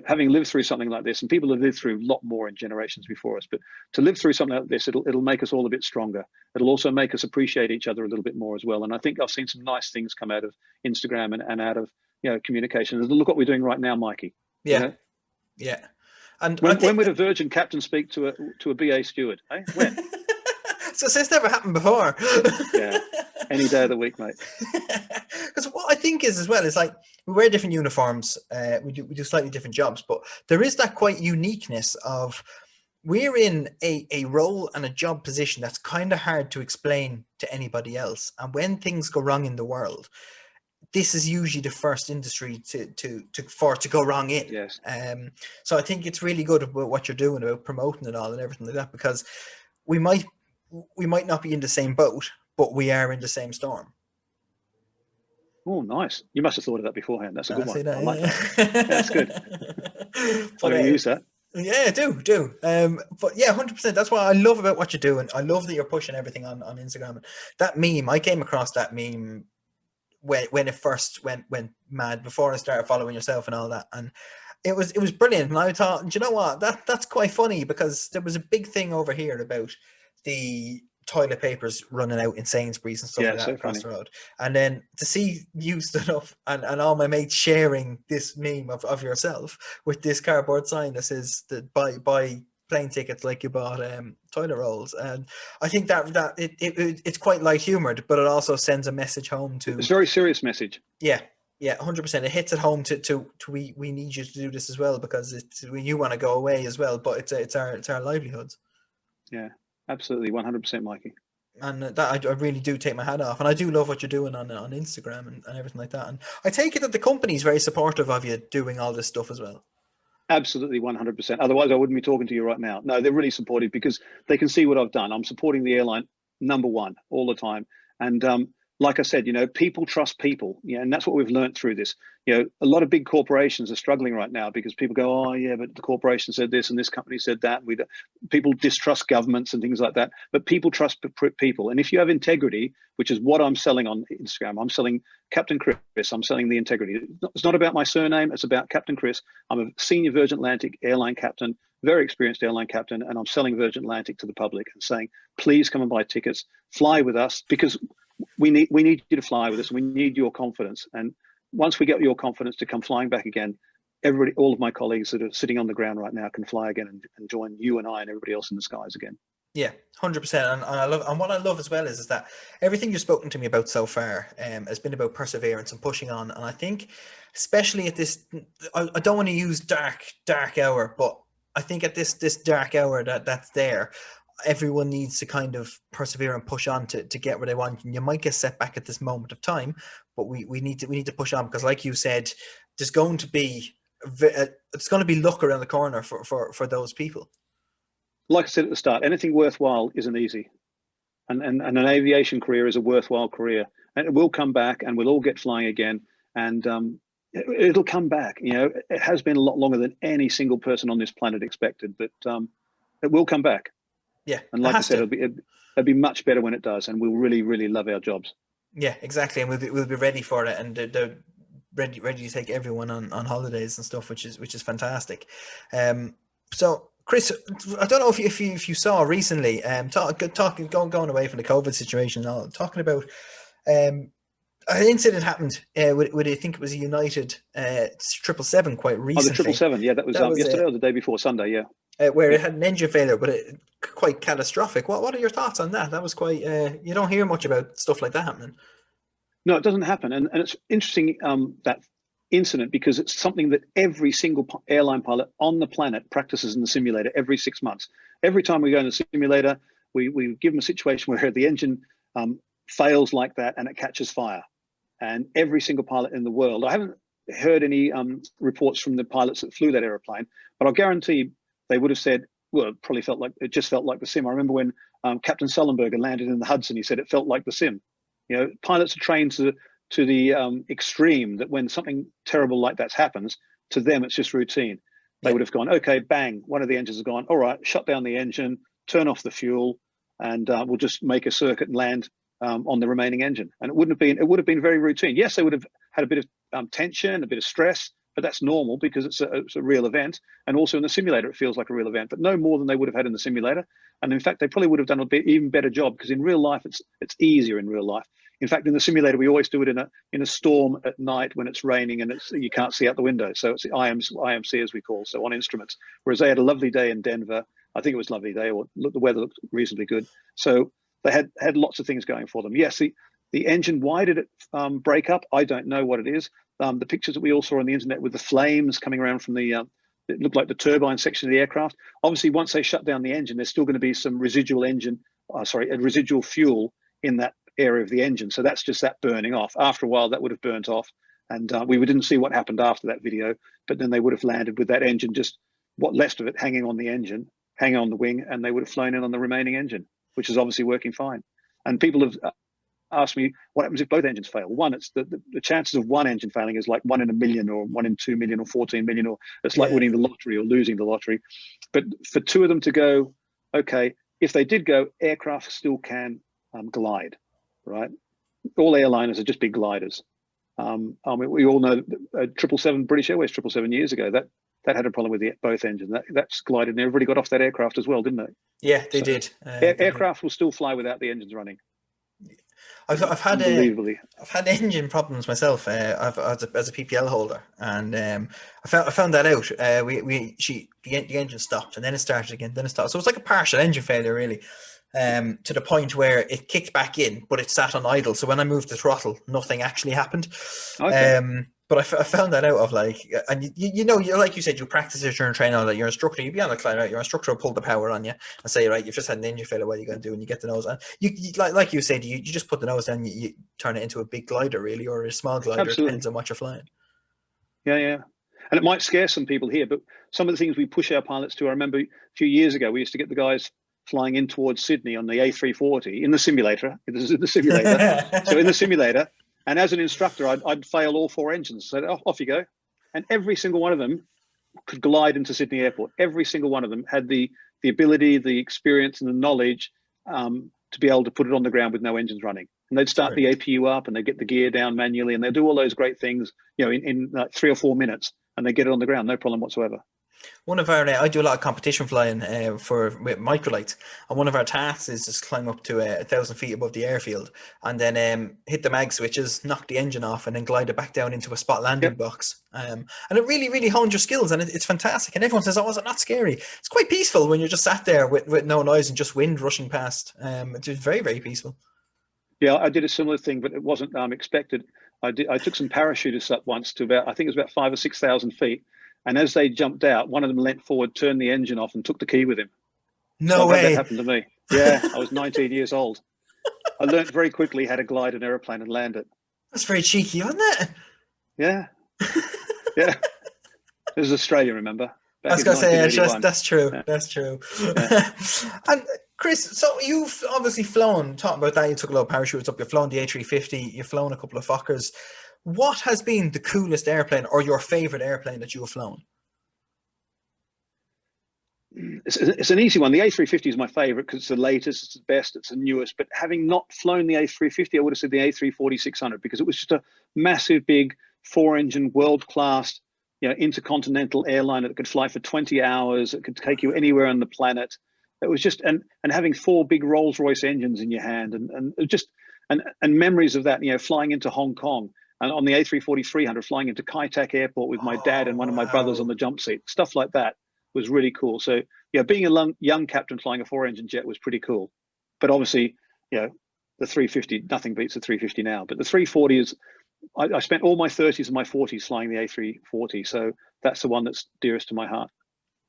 having lived through something like this, and people have lived through a lot more in generations before us, but to live through something like this, it'll make us all a bit stronger. It'll also make us appreciate each other a little bit more as well. And I think I've seen some nice things come out of Instagram and out of, communication. And look what we're doing right now, Mikey. Yeah. Yeah. And when would a Virgin captain speak to a BA steward? Eh? When? So it's never happened before. Yeah, any day of the week, mate. Because what I think is as well is like we wear different uniforms, we do slightly different jobs, but there is that quite uniqueness of we're in a role and a job position that's kind of hard to explain to anybody else. And when things go wrong in the world, this is usually the first industry to go wrong in. Yes. So I think it's really good about what you're doing about promoting it all and everything like that, because we might not be in the same boat, but we are in the same storm. Oh, nice. You must have thought of that beforehand. That's a good one. That, I like that. That's good. I'm going to use that. Yeah, do. But yeah, 100%. That's what I love about what you're doing. I love that you're pushing everything on Instagram. That meme, I came across that meme when it first went mad, before I started following yourself and all that, and it was brilliant. And I thought, do you know what, that's quite funny, because there was a big thing over here about the toilet papers running out in Sainsbury's and stuff like that across the road, and then to see you stood up and all my mates sharing this meme of yourself with this cardboard sign that says that buy plane tickets like you bought toilet rolls, and I think that it's quite light humored, but it also sends a message home to. It's a very serious message. Yeah, 100%. It hits it home to we need you to do this as well, because it's when you want to go away as well, but it's our livelihoods. Yeah, absolutely, 100%, Mikey. And that I really do take my hat off, and I do love what you're doing on Instagram and everything like that. And I take it that the company's very supportive of you doing all this stuff as well. Absolutely, 100%. Otherwise, I wouldn't be talking to you right now. No, they're really supportive because they can see what I've done. I'm supporting the airline number one all the time. And like I said, people trust people. Yeah, and that's what we've learned through this. A lot of big corporations are struggling right now because people go, oh yeah, but the corporation said this and this company said that. People distrust governments and things like that. But people trust people. And if you have integrity, which is what I'm selling on Instagram, I'm selling Captain Chris. I'm selling the integrity. It's not about my surname. It's about Captain Chris. I'm a senior Virgin Atlantic airline captain, very experienced airline captain, and I'm selling Virgin Atlantic to the public and saying, please come and buy tickets, fly with us, because we need you to fly with us. We need your confidence. And once we get your confidence to come flying back again, everybody, all of my colleagues that are sitting on the ground right now can fly again and join you and I and everybody else in the skies again. Yeah, 100%. And I love, and what I love as well is that everything you've spoken to me about so far has been about perseverance and pushing on. And I think, especially at this, I don't want to use dark hour, but I think at this dark hour that's there, everyone needs to kind of persevere and push on to get where they want. And you might get set back at this moment of time, but we need to push on, because, like you said, there's going to be it's going to be luck around the corner for those people. Like I said at the start, anything worthwhile isn't easy. And an aviation career is a worthwhile career, and it will come back, and we'll all get flying again, and it'll come back. You know, it has been a lot longer than any single person on this planet expected, but it will come back. Yeah, And it like I has said, to. it'll be much better when it does, and we'll really, really love our jobs. Yeah, exactly, and we'll be ready for it, and they're ready to take everyone on holidays and stuff, which is fantastic. So Chris, I don't know if you saw recently, talking going away from the COVID situation and all, talking about um an incident happened with I think it was a United 777 quite Oh, the triple recently. seven, yeah, that was That was yesterday or the day before Sunday, yeah, where yeah. it had an engine failure, but quite catastrophic. What are your thoughts on that? That was quite. You don't hear much about stuff like that happening. No, it doesn't happen, and it's interesting that incident, because it's something that every single airline pilot on the planet practices in the simulator every 6 months. Every time we go in the simulator, we give them a situation where the engine fails like that and it catches fire. And every single pilot in the world, I haven't heard any reports from the pilots that flew that aeroplane, but I'll guarantee they would have said, well, it just felt like the sim. I remember when Captain Sullenberger landed in the Hudson, he said it felt like the sim. You know, pilots are trained to the extreme that when something terrible like that happens, to them it's just routine. They Yeah, would have gone, okay, bang, one of the engines has gone, all right, shut down the engine, turn off the fuel, and we'll just make a circuit and land on the remaining engine. And it would have been very routine. Yes, they would have had a bit of tension, a bit of stress, but that's normal because it's a real event. And also in the simulator, it feels like a real event, but no more than they would have had in the simulator. And in fact, they probably would have done even better job, because in real life, it's easier in real life. In fact, in the simulator, we always do it in a storm at night when it's raining and you can't see out the window. So it's the IMC as we call, so on instruments. Whereas they had a lovely day in Denver. I think it was a lovely day, or the weather looked reasonably good. So they had lots of things going for them. Yes, the engine, why did it break up? I don't know what it is. The pictures that we all saw on the internet with the flames coming around from it looked like the turbine section of the aircraft. Obviously, once they shut down the engine, there's still going to be some residual fuel in that area of the engine. So that's just that burning off. After a while, that would have burnt off. And we didn't see what happened after that video, but then they would have landed with that engine, just what left of it hanging on the engine, hanging on the wing, and they would have flown in on the remaining engine, which is obviously working fine. And people have asked me, what happens if both engines fail? One, it's the chances of one engine failing is like 1 in a million, or 1 in 2 million, or 14 million, or it's like yeah, winning the lottery or losing the lottery. But for two of them to go, okay, if they did go, aircraft still can glide, right? All airliners are just big gliders. I mean, we all know 777, British Airways 777 years ago, that had a problem with both engines. That's glided, and everybody got off that aircraft as well, didn't they? yeah, they So did. They did. aircraft will still fly without the engines running. I've had Unbelievably. I've had engine problems myself. As a PPL holder, and I found that out. The engine stopped, and then it started again. Then it stopped. So it was like a partial engine failure, really. To the point where it kicked back in, but it sat on idle. So when I moved the throttle, nothing actually happened. Okay. But I found that out of like, and you're like you said, you practice it during training, all that. Your instructor, you'd be on the climb, right? Your instructor will pull the power on you and say, right, you've just had an engine failure. What are you going to do? And you get the nose, and you like you said, you just put the nose down, you turn it into a big glider, really, or a small glider. It Absolutely. depends on what you're flying. Yeah, yeah. And it might scare some people here, but some of the things we push our pilots to, I remember a few years ago, we used to get the guys flying in towards Sydney on the A340 in the simulator. This is in the simulator. So in the simulator, and as an instructor, I'd fail all four engines. So off you go. And every single one of them could glide into Sydney Airport. Every single one of them had the ability, the experience, and the knowledge to be able to put it on the ground with no engines running. And they'd start the APU up, and they'd get the gear down manually, and they'd do all those great things, in like 3 or 4 minutes, and they get it on the ground, no problem whatsoever. One of our, I do a lot of competition flying with microlights, and one of our tasks is just climb up to 1,000 feet above the airfield, and then hit the mag switches, knock the engine off, and then glide it back down into a spot landing Yep. box. And it really, really hones your skills, and it's fantastic. And everyone says, "Oh, is it not scary?" It's quite peaceful when you're just sat there with no noise and just wind rushing past. It's just very, very peaceful. Yeah, I did a similar thing, but it wasn't expected. I took some parachutists up once to about, I think it was about 5 or 6 thousand feet, and as they jumped out, one of them leant forward, turned the engine off, and took the key with him. No So I've had that way. happen to me. Yeah, I was 19 years old. I learned very quickly how to glide an aeroplane and land it. That's very cheeky, wasn't it? Yeah, yeah. This is Australia, remember? I Back was in gonna say, 1981. that's true. Yeah, That's true. yeah. And Chris, so you've obviously flown. Talking about that, you took a lot of parachutes up. You've flown the A350. You've flown a couple of Fokkers. What has been the coolest airplane or your favorite airplane that you have flown? It's an easy one. The A350 is my favorite because it's the latest, it's the best, it's the newest. But having not flown the A350, I would have said the A340-600 because it was just a massive, big four-engine, world-class, intercontinental airliner that could fly for 20 hours. It could take you anywhere on the planet. It was just and having four big Rolls-Royce engines in your hand and just and memories of that. Flying into Hong Kong and on the A340-300, flying into Kai Tak Airport with my dad and one of my brothers on the jump seat. Stuff like that was really cool. So yeah, being a young captain flying a four-engine jet was pretty cool. But obviously, the 350, nothing beats the 350 now. But the 340 is, I spent all my 30s and my 40s flying the A340. So that's the one that's dearest to my heart.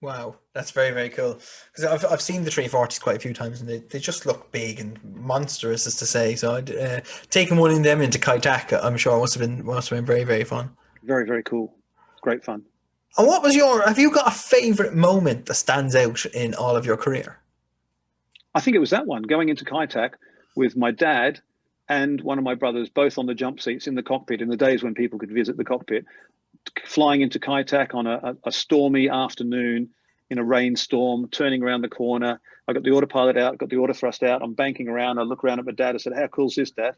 Wow, that's very, very cool. Because I've seen the 340s quite a few times, and they just look big and monstrous, as to say. So taking one of them into Kai Tak, I'm sure must have been very, very fun. Very, very cool. Great fun. And have you got a favorite moment that stands out in all of your career? I think it was that one, going into Kai Tak with my dad and one of my brothers, both on the jump seats in the cockpit in the days when people could visit the cockpit, flying into Kai Tak on a stormy afternoon in a rainstorm, turning around the corner. I got the autopilot out, got the auto thrust out. I'm banking around. I look around at my dad. I said, "How cool is this, Dad?"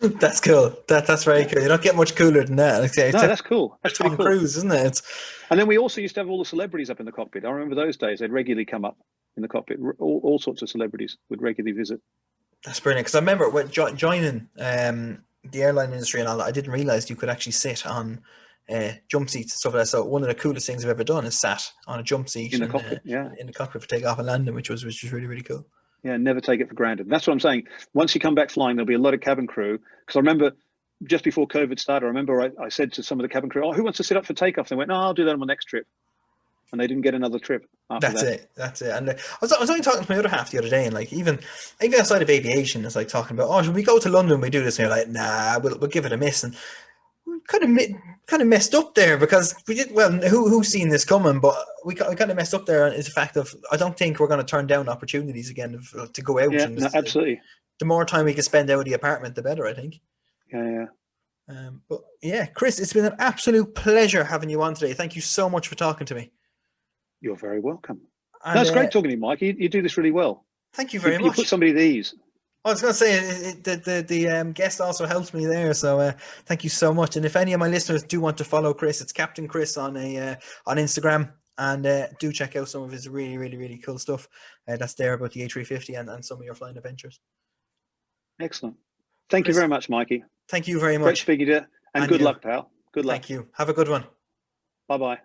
That's cool. That's very cool. You don't get much cooler than that. No, that's cool. That's Tom pretty cool. Cruise, isn't it? And then we also used to have all the celebrities up in the cockpit. I remember those days. They'd regularly come up in the cockpit. All sorts of celebrities would regularly visit. That's brilliant. Because I remember when joining the airline industry and all that, I didn't realize you could actually sit on jump seats and stuff like that. So one of the coolest things I've ever done is sat on a jump seat in the cockpit. In the cockpit for takeoff and landing, which was really, really cool. Yeah, never take it for granted. And that's what I'm saying. Once you come back flying, there'll be a lot of cabin crew. Because I remember just before COVID started, I remember I said to some of the cabin crew, "Oh, who wants to sit up for takeoff?" They went, "No, I'll do that on my next trip." And they didn't get another trip after that. That's it. And I was only talking to my other half the other day, and like even outside of aviation, it's like talking about, "Oh, should we go to London? We do this?" And you're like, "Nah, we'll give it a miss." And we kind of messed up there because we did well. Who's seen this coming? But we kind of messed up there. Is the fact of I don't think we're going to turn down opportunities again to go out. Yeah, and no, absolutely. The more time we can spend out of the apartment, the better, I think. Yeah. But yeah, Chris, it's been an absolute pleasure having you on today. Thank you so much for talking to me. You're very welcome. And, no, it's great talking to you, Mike. You do this really well. Thank you very much. You put somebody at ease. I was going to say the guest also helps me there, so thank you so much. And if any of my listeners do want to follow Chris, it's Captain Chris on Instagram, and do check out some of his really, really, really cool stuff that's there about the A350 and some of your flying adventures. Excellent. Thank you very much, Mikey. Thank you very much. Great speaking to you, and good luck, pal. Good luck. Thank you. Have a good one. Bye-bye.